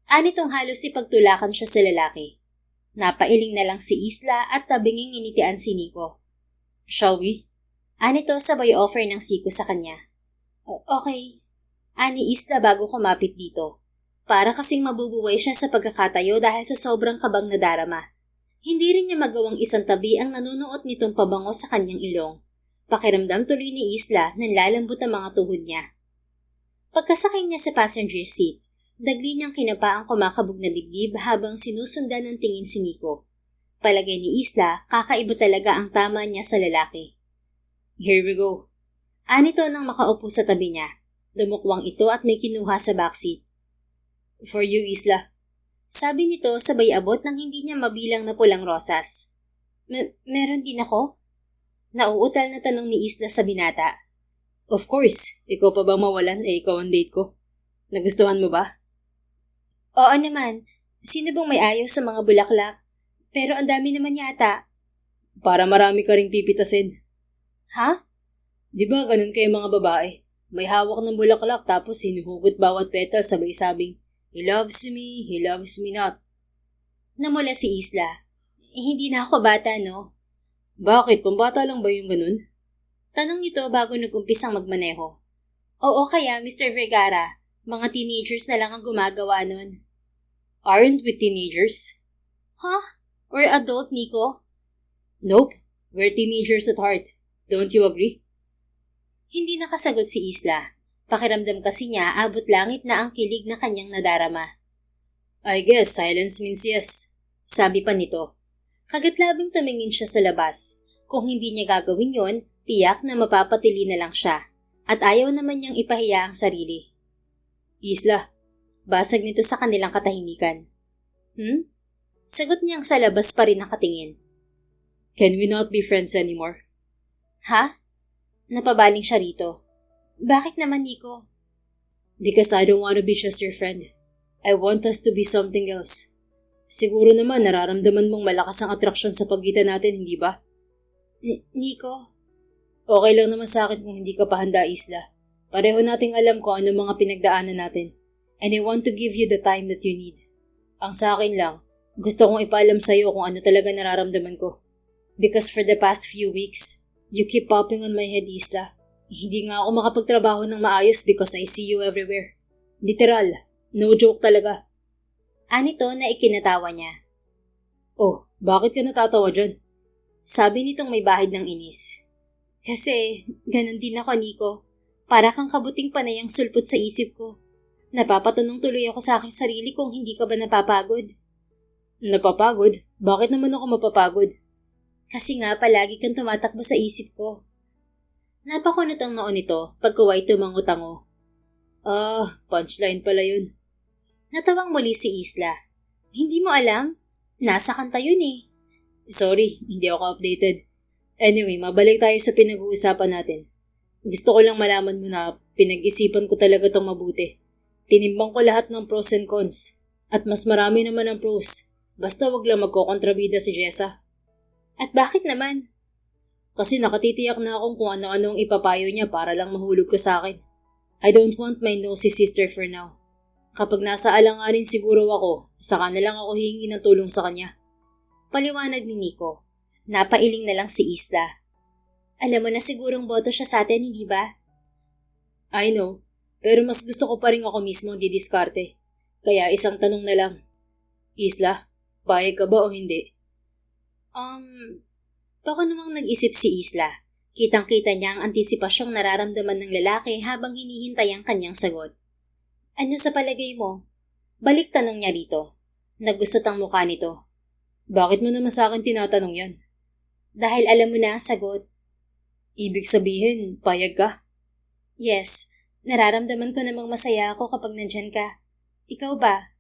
Anitong halos ipagtulakan siya sa lalaki. Napailing na lang si Isla at tabinging initian si Nico. Shall we? Anito sabay offer ng siko sa kanya. Okay. Ani Isla bago kumapit dito. Para kasing mabubuhay siya sa pagkakatayo dahil sa sobrang kabang na darama. Hindi rin niya magawang isang tabi ang nanunuot nitong pabango sa kanyang ilong. Pakiramdam tuloy ni Isla nang lalambot ang mga tuhod niya. Pagkasakay niya sa passenger seat, dagli niyang kinapa ang kumakabog na dibdib habang sinusundan ng tingin si Nico. Palagay ni Isla, kakaiba talaga ang tama niya sa lalaki. Here we go. Anito nang makaupo sa tabi niya. Dumukwang ito at may kinuha sa backseat. For you, Isla. Sabi nito sabay abot nang hindi niya mabilang na pulang rosas. Meron din ako? Nauutal na tanong ni Isla sa binata. Of course, ikaw pa bang mawalan ikaw ang date ko? Nagustuhan mo ba? Oo naman. Sino bang may ayaw sa mga bulaklak? Pero ang dami naman yata. Para marami ka ring pipitasin. Ha? Di ba ganun kayo mga babae? May hawak ng bulaklak tapos sinuhugot bawat petal sabay sabing, he loves me not. Namula si Isla. Hindi na ako bata, no? Bakit? Pambata lang ba yung ganun? Tanong nito bago nag-umpisang magmaneho. Oo kaya, Mr. Vergara. Mga teenagers na lang ang gumagawa nun. Aren't we teenagers? Huh? Or adult, Nico? Nope. We're teenagers at heart. Don't you agree? Hindi nakasagot si Isla. Pakiramdam kasi niya abot langit na ang kilig na kanyang nadarama. I guess silence means yes. Sabi pa nito. Kagatlabing tumingin siya sa labas. Kung hindi niya gagawin yon, tiyak na mapapatili na lang siya. At ayaw naman niyang ipahiya ang sarili. Isla. Basag nito sa kanilang katahimikan. Sagot niyang sa labas pa rin nakatingin. Can we not be friends anymore? Ha? Napabaling siya rito. Bakit naman, Nico? Because I don't want to be just your friend. I want us to be something else. Siguro naman nararamdaman mong malakas ang atraksyon sa pagitan natin, hindi ba? Nico? Okay lang naman sa akin kung hindi ka pa handa, Isla. Pareho nating alam kung ano mga pinagdaanan natin. And I want to give you the time that you need. Ang sa akin lang, gusto kong ipaalam sa'yo kung ano talaga nararamdaman ko. Because for the past few weeks, you keep popping on my head, Isla. Hindi nga ako makapagtrabaho ng maayos because I see you everywhere. Literal, no joke talaga. Anito na ikinatawa niya. Oh, bakit ka natatawa dyan? Sabi nitong may bahid ng inis. Kasi, ganun din ako, Nico. Para kang kabuting panayang sulpot sa isip ko. Napapatanong tuloy ako sa aking sarili kung hindi ka ba napapagod. Napapagod? Bakit naman ako mapapagod? Kasi nga palagi kang tumatakbo sa isip ko. Napakunot ang noon nito pagkuway tumango-tango. Punchline pala yun. Natawang muli si Isla. Hindi mo alam? Nasa kanta yun eh. Sorry, hindi ako updated. Anyway, mabalik tayo sa pinag-uusapan natin. Gusto ko lang malaman mo na pinag-isipan ko talaga itong mabuti. Tinimbang ko lahat ng pros and cons. At mas marami naman ang pros. Basta wag lang magkokontrabida si Jessa. At bakit naman? Kasi nakatitiyak na akong kung ano-ano ang ipapayo niya para lang mahulog ka sa akin. I don't want my nosy sister for now. Kapag nasa alanganin siguro ako, saka na lang ako hihingi ng tulong sa kanya. Paliwanag ni Nico. Napailing na lang si Isla. Alam mo na sigurong boto siya sa atin, hindi ba? I know, pero mas gusto ko pa rin ako mismo ang didiskarte. Kaya isang tanong na lang. Isla, payag ka ba o hindi? Baka namang nag-isip si Isla. Kitang-kita niya ang antisipasyong nararamdaman ng lalaki habang hinihintay ang kanyang sagot. Ano sa palagay mo? Balik tanong niya rito. Nagusot ang mukha nito. Bakit mo naman sa akin tinatanong yan? Dahil alam mo na ang sagot. Ibig sabihin, payag ka? Yes, nararamdaman ko namang masaya ako kapag nandyan ka. Ikaw ba?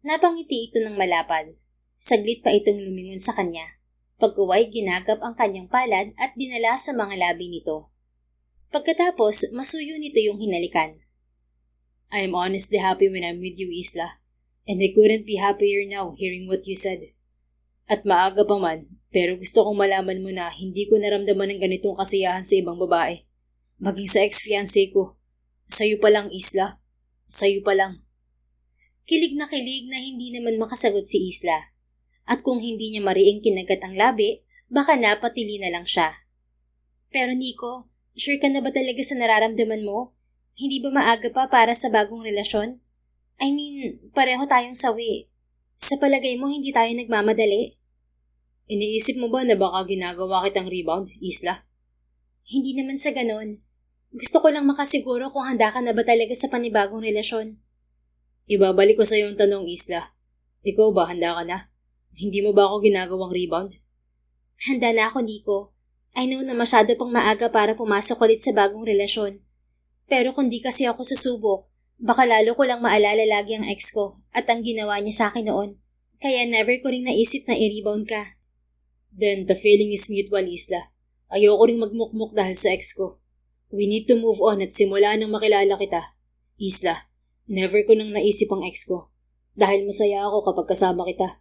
Napangiti ito ng malapad. Saglit pa itong lumingon sa kanya. Pag-uway, ginagap ang kanyang palad at dinala sa mga labi nito. Pagkatapos, masuyo nito yung hinalikan. I am honestly happy when I'm with you, Isla. And I couldn't be happier now hearing what you said. At maaga pa man, pero gusto kong malaman mo na hindi ko naramdaman ng ganitong kasiyahan sa ibang babae. Maging sa ex-fiancé ko. Sa'yo pa lang, Isla. Sa'yo pa lang. Kilig na hindi naman makasagot si Isla. At kung hindi niya mariing kinagat ang labi, baka napatili na lang siya. Pero Nico, sure ka na ba talaga sa nararamdaman mo? Hindi ba maaga pa para sa bagong relasyon? I mean, pareho tayong sawi. Sa palagay mo, hindi tayo nagmamadali? Iniisip mo ba na baka ginagawa kitang rebound, Isla? Hindi naman sa ganon. Gusto ko lang makasiguro kung handa ka na ba talaga sa panibagong relasyon. Ibabalik ko sa iyo ang tanong, Isla. Ikaw ba, handa ka na? Hindi mo ba ako ginagawang rebound? Handa na ako, Nico. I know na masyado pang maaga para pumasok ulit sa bagong relasyon. Pero kung di kasi ako susubok, baka lalo ko lang maalala lagi ang ex ko at ang ginawa niya sa akin noon. Kaya never ko rin naisip na i-rebound ka. Then the feeling is mutual, Isla. Ayoko ring magmukmuk dahil sa ex ko. We need to move on at simula nang makilala kita. Isla, never ko nang naisip ang ex ko. Dahil masaya ako kapag kasama kita.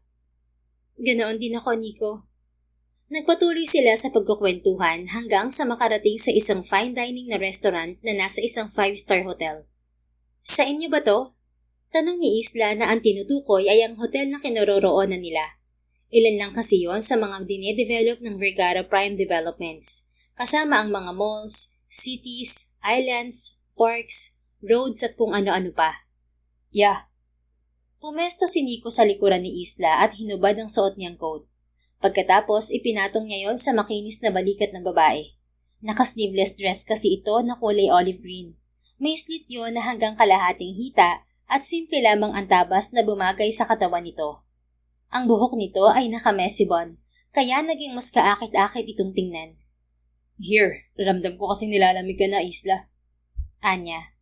Ganoon din ako, Nico. Nagpatuloy sila sa pagkukwentuhan hanggang sa makarating sa isang fine dining na restaurant na nasa isang 5-star hotel. Sa inyo ba to? Tanong ni Isla na ang tinutukoy ay ang hotel na kinaroroonan nila. Ilan lang kasi yon sa mga dinedevelop ng Vergara Prime Developments, kasama ang mga malls, cities, islands, parks, roads at kung ano-ano pa. Yeah. Pumesto si Nico sa likuran ni Isla at hinubad ang suot niyang coat. Pagkatapos, ipinatong niya yon sa makinis na balikat ng babae. Naka-sleeveless dress kasi ito na kulay olive green. May slit yon na hanggang kalahating hita at simple lamang ang tabas na bumagay sa katawan nito. Ang buhok nito ay naka-messy bun, kaya naging mas kaakit-akit itong tingnan. Here, ramdam ko kasing nilalamig ka na, Isla. Anya.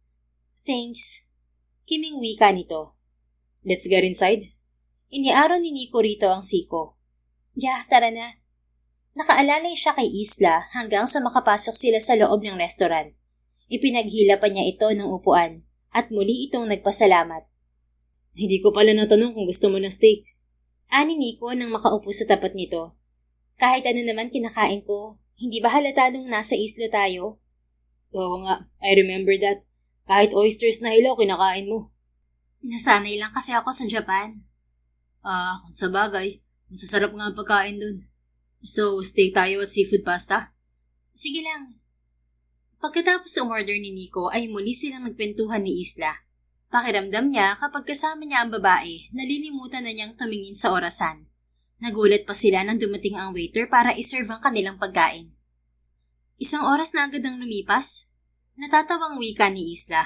Thanks. Kiming wika nito. Let's get inside. Iniaraw ni Nico rito ang siko. Yeah, tara na. Nakaalalay siya kay Isla hanggang sa makapasok sila sa loob ng restaurant. Ipinaghila pa niya ito ng upuan at muli itong nagpasalamat. Hindi ko pala natanong kung gusto mo ng steak. Ani Nico nang makaupo sa tapat nito. Kahit ano naman kinakain ko, hindi ba halata nung nasa isla tayo? Oo nga, I remember that. Kahit oysters na hilaw kinakain mo. Nasanay lang kasi ako sa Japan. Kung sa bagay, masasarap nga ang pagkain dun. So, steak tayo at seafood pasta? Sige lang. Pagkatapos umorder ni Nico ay muli silang nagkwentuhan ni Isla. Pakiramdam niya kapag kasama niya ang babae, nalilimutan na niyang tumingin sa orasan. Nagulat pa sila nang dumating ang waiter para iserve ang kanilang pagkain. Isang oras na agad ang lumipas. Natatawang wika ni Isla.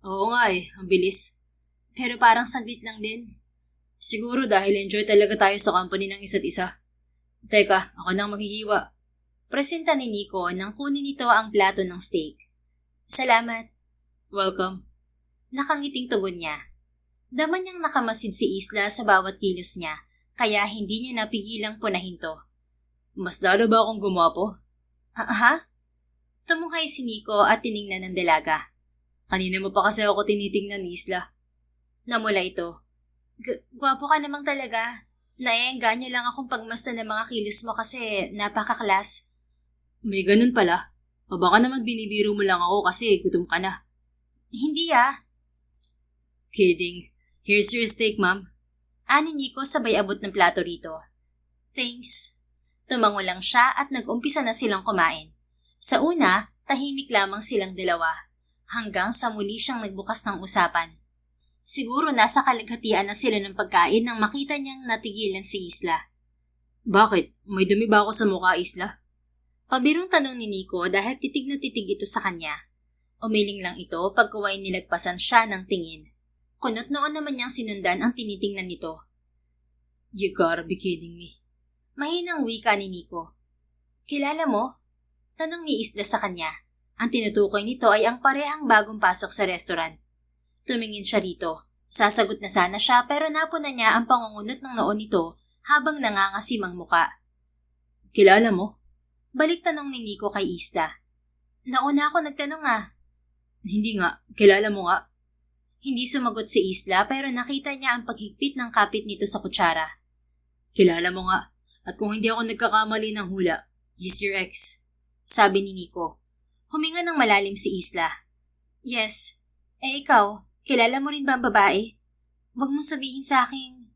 Oo nga ang bilis. Pero parang saglit lang din. Siguro dahil enjoy talaga tayo sa company ng isa't isa. Teka, ako nang maghihiwa. Presenta ni Nico nang kunin nito ang plato ng steak. Salamat. Welcome. Nakangiting tugon niya. Daman niyang nakamasid si Isla sa bawat kilos niya, kaya hindi niya napigilang punahin to. Mas lalo ba akong gumapo? Ha? Tumuhay si Nico at tiningnan ng dalaga. Kanina mo pa kasi ako tinitingnan, Isla. Namula ito. Gwapo ka namang talaga. Naiengganyo lang akong pagmasdan ng mga kilos mo kasi napaka-class. May ganun pala. O baka naman binibiro mo lang ako kasi gutom ka na. Hindi ah. Kidding. Here's your steak, ma'am. Ani Nico sabay abot ng plato rito. Thanks. Tumango lang siya at nag-umpisa na silang kumain. Sa una, tahimik lamang silang dalawa. Hanggang sa muli siyang nagbukas ng usapan. Siguro nasa kalaghatian na sila ng pagkain nang makita niyang natigilan si Isla. Bakit? May dumi ba ako sa mukha, Isla? Pabirong tanong ni Nico dahil titig na titig ito sa kanya. Umiling lang ito pagkuway nilagpasan siya ng tingin. Kunot noon naman niyang sinundan ang tinitingnan nito. You gotta be kidding me. Mahinang wika ni Nico. Kilala mo? Tanong ni Isla sa kanya. Ang tinutukoy nito ay ang parehang bagong pasok sa restaurant. Tumingin siya rito. Sasagot na sana siya pero napuna niya ang pangungunot ng noon nito habang nangangasim ang muka. Kilala mo? Balik tanong ni Nico kay Isla. Nauna ako nagtanong ah. Hindi nga. Kilala mo nga? Hindi sumagot si Isla pero nakita niya ang paghigpit ng kapit nito sa kutsara. Kilala mo nga. At kung hindi ako nagkakamali ng hula, he's your ex. Sabi ni Nico. Huminga ng malalim si Isla. Yes. Ikaw, kilala mo rin ba ang babae? Huwag mong sabihin sa akin.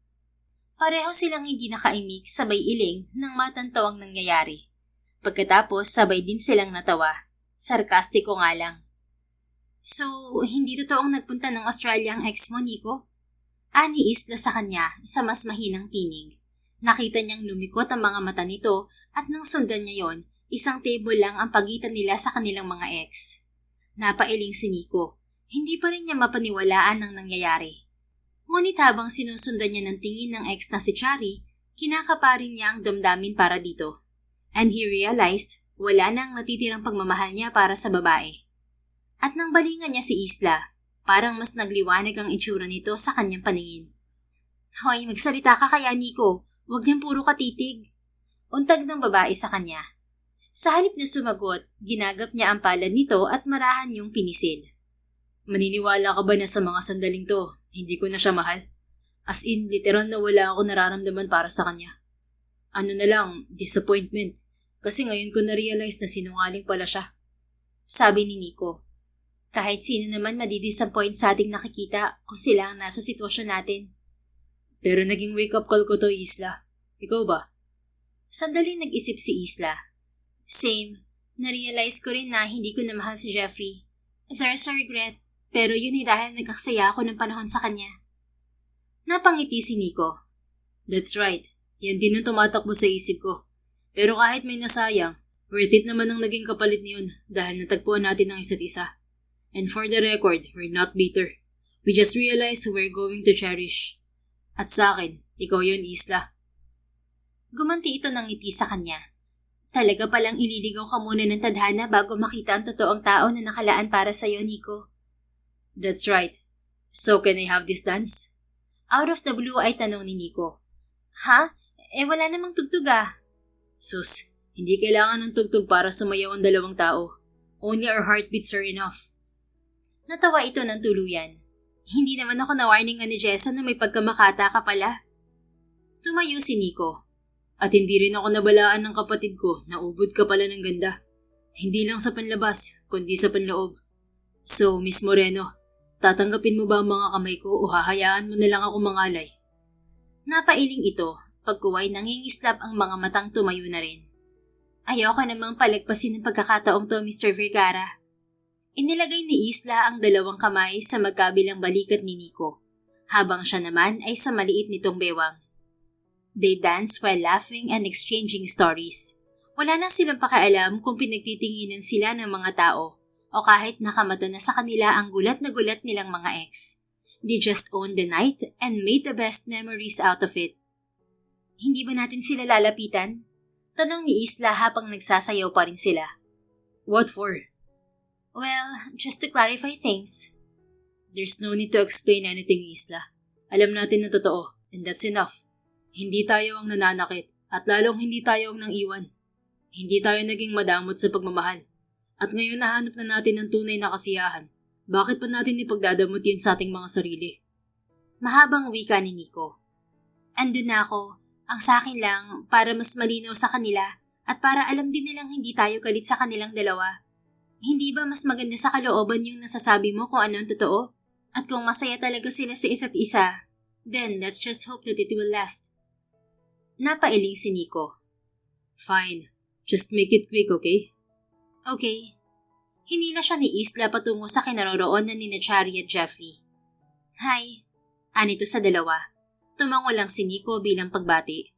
Pareho silang hindi nakaimik sabay iling nang matantaw ang nangyayari. Pagkatapos sabay din silang natawa. Sarkastiko nga lang. So, hindi totoong nagpunta ng Australia ang ex mo, Nico? Ani Isla sa kanya sa mas mahinang tinig. Nakita niyang lumikot ang mga mata nito at nang sundan niya yon, isang table lang ang pagitan nila sa kanilang mga ex. Napailing si Nico. Hindi pa rin niya mapaniwalaan ang nangyayari. Ngunit habang sinusundan niya ng tingin ng ex na si Chari, kinakaparin niya ang damdamin para dito. And he realized wala nang natitirang pagmamahal niya para sa babae. At nang balingan niya si Isla, parang mas nagliwanag ang itsura nito sa kanyang paningin. Hoy, magsalita ka kaya Nico, huwag niyang puro katitig. Untag ng babae sa kanya. Sa halip na sumagot, ginagap niya ang palad nito at marahan yung pinisil. Maniniwala ka ba na sa mga sandaling to, hindi ko na siya mahal? As in, literal na wala ako nararamdaman para sa kanya. Ano na lang, disappointment. Kasi ngayon ko na-realize na sinungaling pala siya. Sabi ni Nico. Kahit sino naman madidisappoint sa ating nakikita kung sila ang nasa sitwasyon natin. Pero naging wake-up call ko to, Isla. Ikaw ba? Sandaling nag-isip si Isla. Same. Na-realize ko rin na hindi ko na mahal si Jeffrey. There's a regret, pero yun ay dahil nag-aksaya ako ng panahon sa kanya. Napangiti si Nico. That's right. Yan din ang tumatakbo sa isip ko. Pero kahit may nasayang, worth it naman ang naging kapalit niyon dahil natagpuan natin ang isa't isa. And for the record, we're not bitter. We just realized who we're going to cherish. At sa akin, ikaw yun, Isla. Gumanti ito ng ngiti sa kanya. Talaga palang ililigaw ka muna ng tadhana bago makita ang totoong tao na nakalaan para sa'yo, Nico. That's right. So can I have this dance? Out of the blue ay tanong ni Nico. Ha? Wala namang tugtog ah. Sus, hindi kailangan ng tugtog para sumayaw ang dalawang tao. Only our heartbeats are enough. Natawa ito ng tuluyan. Hindi naman ako na-warningan ni Jessa na may pagkamakata ka pala. Tumayo si Nico. At hindi rin ako nabalaan ng kapatid ko na ubod ka pala ng ganda. Hindi lang sa panlabas, kundi sa panloob. So, Miss Moreno, tatanggapin mo ba ang mga kamay ko o hahayaan mo na lang ako mangalay? Napailing ito, pagkuway nangingislap ang mga matang tumayo na rin. Ayoko namang palagpasin ng pagkakataong to, Mr. Vergara. Inilagay ni Isla ang dalawang kamay sa magkabilang balikat ni Nico, habang siya naman ay sa maliit nitong bewang. They danced while laughing and exchanging stories. Wala na silang pakialam kung pinagtitinginan sila ng mga tao o kahit nakamata na sa kanila ang gulat na gulat nilang mga ex. They just owned the night and made the best memories out of it. Hindi ba natin sila lalapitan? Tanong ni Isla habang nagsasayaw pa rin sila. What for? Well, just to clarify things. There's no need to explain anything, Isla. Alam natin na totoo, and that's enough. Hindi tayo ang nananakit at lalong hindi tayo ang nang-iwan. Hindi tayo naging madamot sa pagmamahal. At ngayon nahanap na natin ang tunay na kasiyahan. Bakit pa natin ipagdadamot yun sa ating mga sarili? Mahabang wika ni Nico. Andun na ako. Ang sakin lang, para mas malinaw sa kanila, At para alam din nilang hindi tayo galit sa kanilang dalawa. Hindi ba mas maganda sa kalooban yung nasasabi mo kung ano ang totoo? At kung masaya talaga sila sa isa't isa, then let's just hope that it will last. Napailing si Nico. Fine. Just make it quick, okay? Okay. Hinila siya ni Isla patungo sa kinaroroonan ni Chari at Jeffrey. Hi. Anito sa dalawa. Tumango lang si Nico bilang pagbati.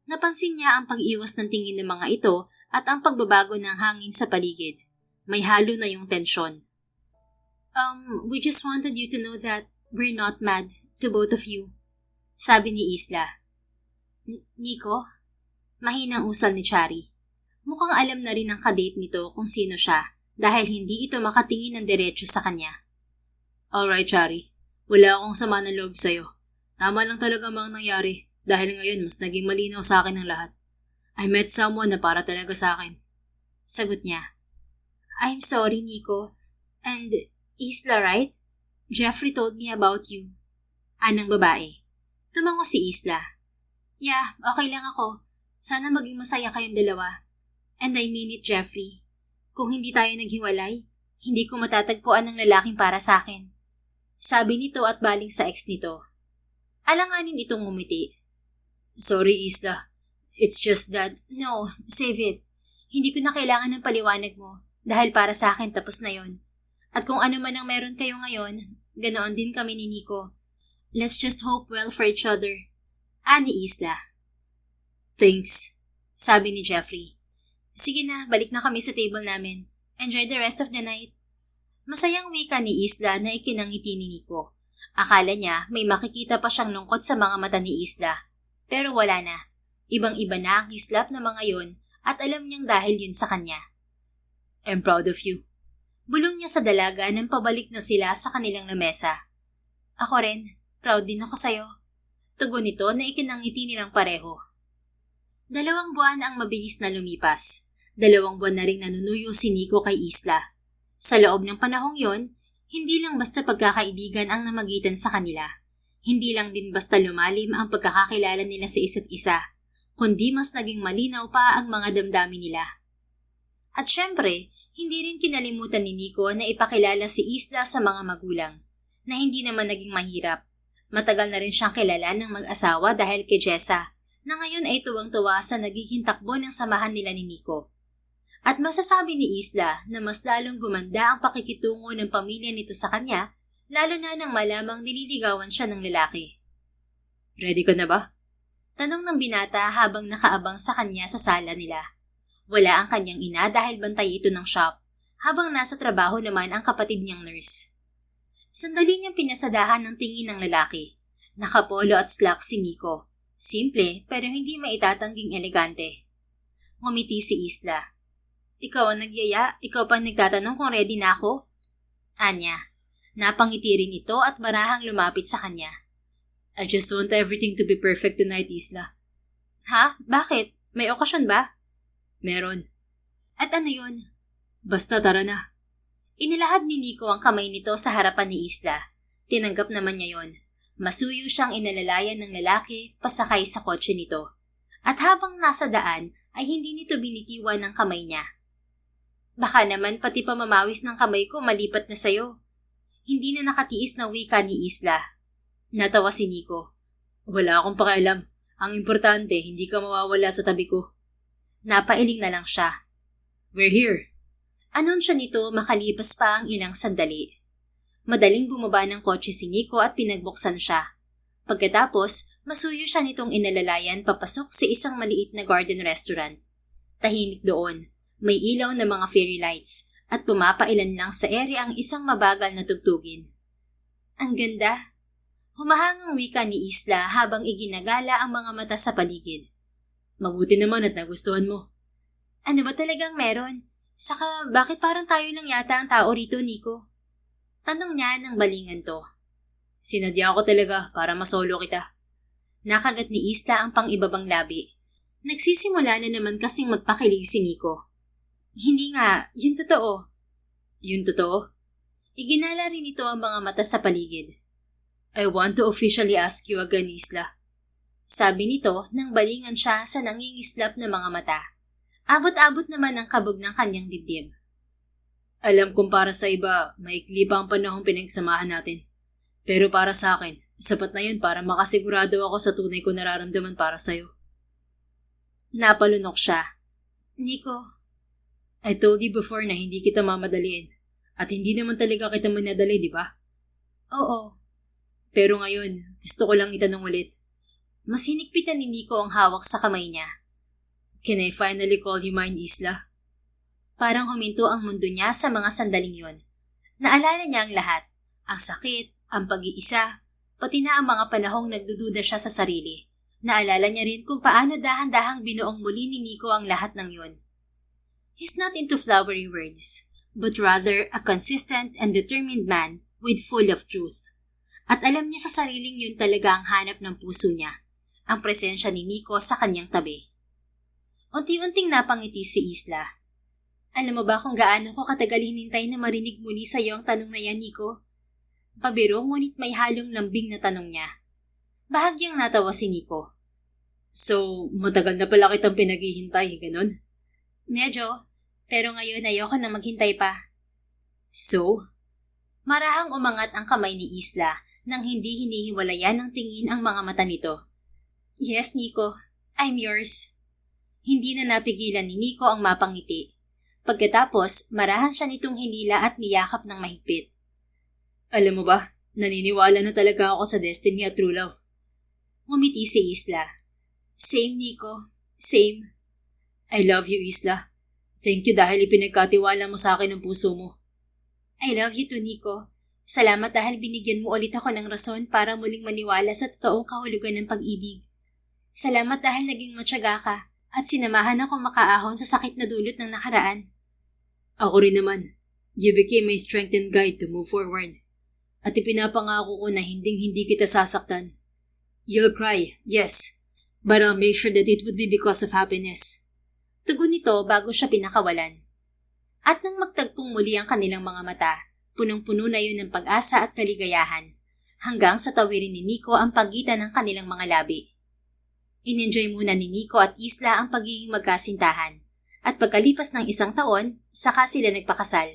Napansin niya ang pag-iwas ng tingin ng mga ito at ang pagbabago ng hangin sa paligid. May halo na yung tensyon. We just wanted you to know that we're not mad to both of you. Sabi ni Isla. Nico? Mahinang usal ni Chari. Mukhang alam na rin ng kadate nito kung sino siya dahil hindi ito makatingin ng diretso sa kanya. Alright, Chari. Wala akong sama ng loob sa'yo. Tama lang talaga mga nangyari dahil ngayon mas naging malinaw sa akin ang lahat. I met someone na para talaga sa akin. Sagot niya. I'm sorry, Nico. And Isla, right? Jeffrey told me about you. Anang babae. Tumango si Isla. Yeah, okay lang ako. Sana maging masaya kayong dalawa. And I mean it, Jeffrey. Kung hindi tayo naghiwalay, hindi ko matatagpuan ng lalaking para sa akin. Sabi nito at baling sa ex nito. Alanganin itong ngumiti. Sorry, Isla. It's just that... No, save it. Hindi ko na kailangan ng paliwanag mo dahil para sa akin tapos na yon. At kung ano man ang meron kayo ngayon, ganoon din kami ni Nico. Let's just hope well for each other. Ani Isla. Thanks, sabi ni Jeffrey. Sige na, balik na kami sa table namin. Enjoy the rest of the night. Masayang wika ni Isla na ikinangiti ni Nico. Akala niya may makikita pa siyang lungkot sa mga mata ni Isla. Pero wala na. Ibang-iba na ang kislap na mga yon at alam niyang dahil yun sa kanya. I'm proud of you. Bulong niya sa dalaga nang pabalik na sila sa kanilang lamesa. Ako rin, proud din ako sa'yo. Tugon nito na ikinangiti nilang pareho. 2 buwan ang mabilis na lumipas. 2 buwan na ring nanunuyo si Nico kay Isla. Sa loob ng panahong yon, hindi lang basta pagkakaibigan ang namagitan sa kanila. Hindi lang din basta lumalim ang pagkakakilala nila sa isa't isa, kundi mas naging malinaw pa ang mga damdamin nila. At syempre, hindi rin kinalimutan ni Nico na ipakilala si Isla sa mga magulang, na hindi naman naging mahirap. Matagal na rin siyang kilala ng mag-asawa dahil kay Jessa, na ngayon ay tuwang-tuwa sa nagiging takbo ng samahan nila ni Nico. At masasabi ni Isla na mas lalong gumanda ang pakikitungo ng pamilya nito sa kanya, lalo na nang malamang nililigawan siya ng lalaki. Ready ka na ba? Tanong ng binata habang nakaabang sa kanya sa sala nila. Wala ang kanyang ina dahil bantay ito ng shop, habang nasa trabaho naman ang kapatid niyang nurse. Sandali niyang pinasadahan ng tingin ng lalaki. Nakapolo at slacks si Nico. Simple pero hindi maitatangging elegante. Ngumiti si Isla. Ikaw ang nagyaya, ikaw pa nagtatanong kung ready na ako? Anya. Napangiti rin ito at marahang lumapit sa kanya. I just want everything to be perfect tonight, Isla. Ha? Bakit? May okasyon ba? Meron. At ano yun? Basta tara na. Inilahad ni Nico ang kamay nito sa harapan ni Isla. Tinanggap naman niya yon. Masuyo siyang inalalayan ng lalaki pasakay sa kotse nito. At habang nasa daan ay hindi nito binitiwan ng kamay niya. Baka naman pati pamamawis ng kamay ko malipat na sayo. Hindi na nakatiis na wika ni Isla. Natawa si Nico. Wala akong pakialam. Ang importante, hindi ka mawawala sa tabi ko. Napailing na lang siya. We're here. Anunsyo nito makalipas pa ang ilang sandali. Madaling bumaba ng kotse si Nico at pinagbuksan siya. Pagkatapos, masuyo siya nitong inalalayan papasok sa isang maliit na garden restaurant. Tahimik doon. May ilaw na mga fairy lights at pumapailan lang sa ere ang isang mabagal na tugtugin. Ang ganda. Humahangang wika ni Isla habang iginagala ang mga mata sa paligid. Mabuti naman at nagustuhan mo. Ano ba talagang meron? Saka bakit parang tayo lang yata ang tao rito, Nico? Tanong niya ng balingan to. Sinadya ko talaga para masolo kita. Nakagat ni Isla ang pang-ibabang labi. Nagsisimula na naman kasing magpakilig si Nico. Hindi nga, yun totoo. Yun totoo? Iginala rin ito ang mga mata sa paligid. I want to officially ask you again, Isla. Sabi nito nang balingan siya sa nangingislap na mga mata. Abot-abot naman ang kabog ng kanyang dibdib. Alam kong para sa iba, maikli pa ang panahong pinagsamahan natin. Pero para sa akin, sapat na yun para makasigurado ako sa tunay ko nararamdaman para sa'yo. Napalunok siya. Nico, I told you before na hindi kita mamadaliin. At hindi naman talaga kita manadali, di ba? oo. Pero ngayon, gusto ko lang itanong ulit. Mas hinigpitan ni Nico ang hawak sa kamay niya. Can I finally call you mine, Isla? Parang huminto ang mundo niya sa mga sandaling yon. Naalala niya ang lahat. Ang sakit, ang pag-iisa, pati na ang mga panahong nagdududa siya sa sarili. Naalala niya rin kung paano dahan-dahang binuong muli ni Nico ang lahat ng yon. He's not into flowery words, but rather a consistent and determined man with full of truth. At alam niya sa sariling yun talaga ang hanap ng puso niya, ang presensya ni Nico sa kanyang tabi. Unti-unting napangiti si Isla. Alam mo ba kung gaano ko katagal hinintay na marinig muli sa iyo ang tanong na yan, Nico? Pabiro ngunit may halong lambing na tanong niya. Bahagyang natawa si Nico. So, matagal na pala kitang pinaghihintay, ganun? Medyo, pero ngayon ayoko na maghintay pa. So? Marahang umangat ang kamay ni Isla nang hindi hinihiwalayan ng tingin ang mga mata nito. Yes, Nico, I'm yours. Hindi na napigilan ni Nico ang mapangiti. Pagkatapos, marahan siya nitong hinila at niyakap ng mahigpit. Alam mo ba, naniniwala na talaga ako sa destiny at true love. Ngumiti si Isla. Same, Nico. Same. I love you, Isla. Thank you dahil ipinagkatiwala mo sa akin ang puso mo. I love you too, Nico. Salamat dahil binigyan mo ulit ako ng rason para muling maniwala sa totoong kahulugan ng pag-ibig. Salamat dahil naging matyaga ka at sinamahan ako makaahon sa sakit na dulot ng nakaraan. Ako rin naman. You became my strength and guide to move forward. At ipinapangako ko na hinding-hindi kita sasaktan. You'll cry, yes. But I'll make sure that it would be because of happiness. Tugon nito bago siya pinakawalan. At nang magtagpong muli ang kanilang mga mata, punong-puno na yun ng pag-asa at kaligayahan, hanggang sa tawirin ni Nico ang pagitan ng kanilang mga labi. In-enjoy muna ni Nico at Isla ang pagiging magkasintahan, at pagkalipas ng 1 taon, saka sila nagpakasal.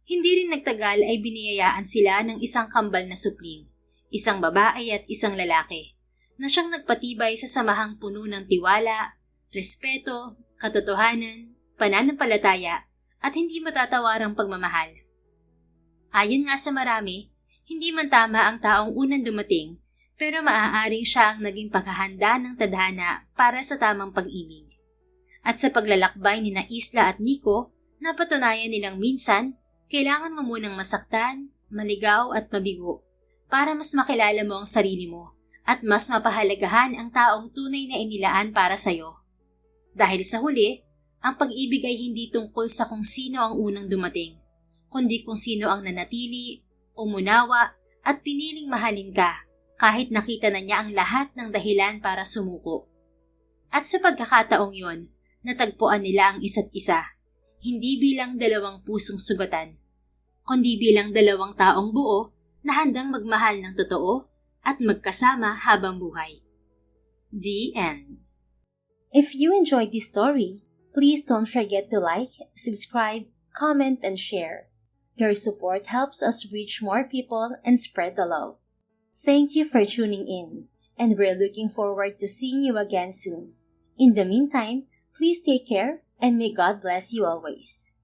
Hindi rin nagtagal ay biniyayaan sila ng isang kambal na supling, isang babae at isang lalaki, na siyang nagpatibay sa samahang puno ng tiwala, respeto, katotohanan, pananampalataya, at hindi matatawarang pagmamahal. Ayon nga sa marami, hindi man tama ang taong unang dumating, pero maaaring siya ang naging paghahanda ng tadhana para sa tamang pag-ibig. At sa paglalakbay ni na Isla at Nico, napatunayan nilang minsan, kailangan mo munang masaktan, maligaw at mabigo para mas makilala mo ang sarili mo at mas mapahalagahan ang taong tunay na inilaan para sa'yo. Dahil sa huli, ang pag-ibig ay hindi tungkol sa kung sino ang unang dumating, kundi kung sino ang nanatili, umunawa at piniling mahalin ka kahit nakita na niya ang lahat ng dahilan para sumuko. At sa pagkakataong yon, natagpuan nila ang isa't isa, hindi bilang 2 pusong sugatan, kundi bilang 2 taong buo na handang magmahal ng totoo at magkasama habang buhay. The end. If you enjoyed this story, please don't forget to like, subscribe, comment, and share. Your support helps us reach more people and spread the love. Thank you for tuning in, and we're looking forward to seeing you again soon. In the meantime, please take care and may God bless you always.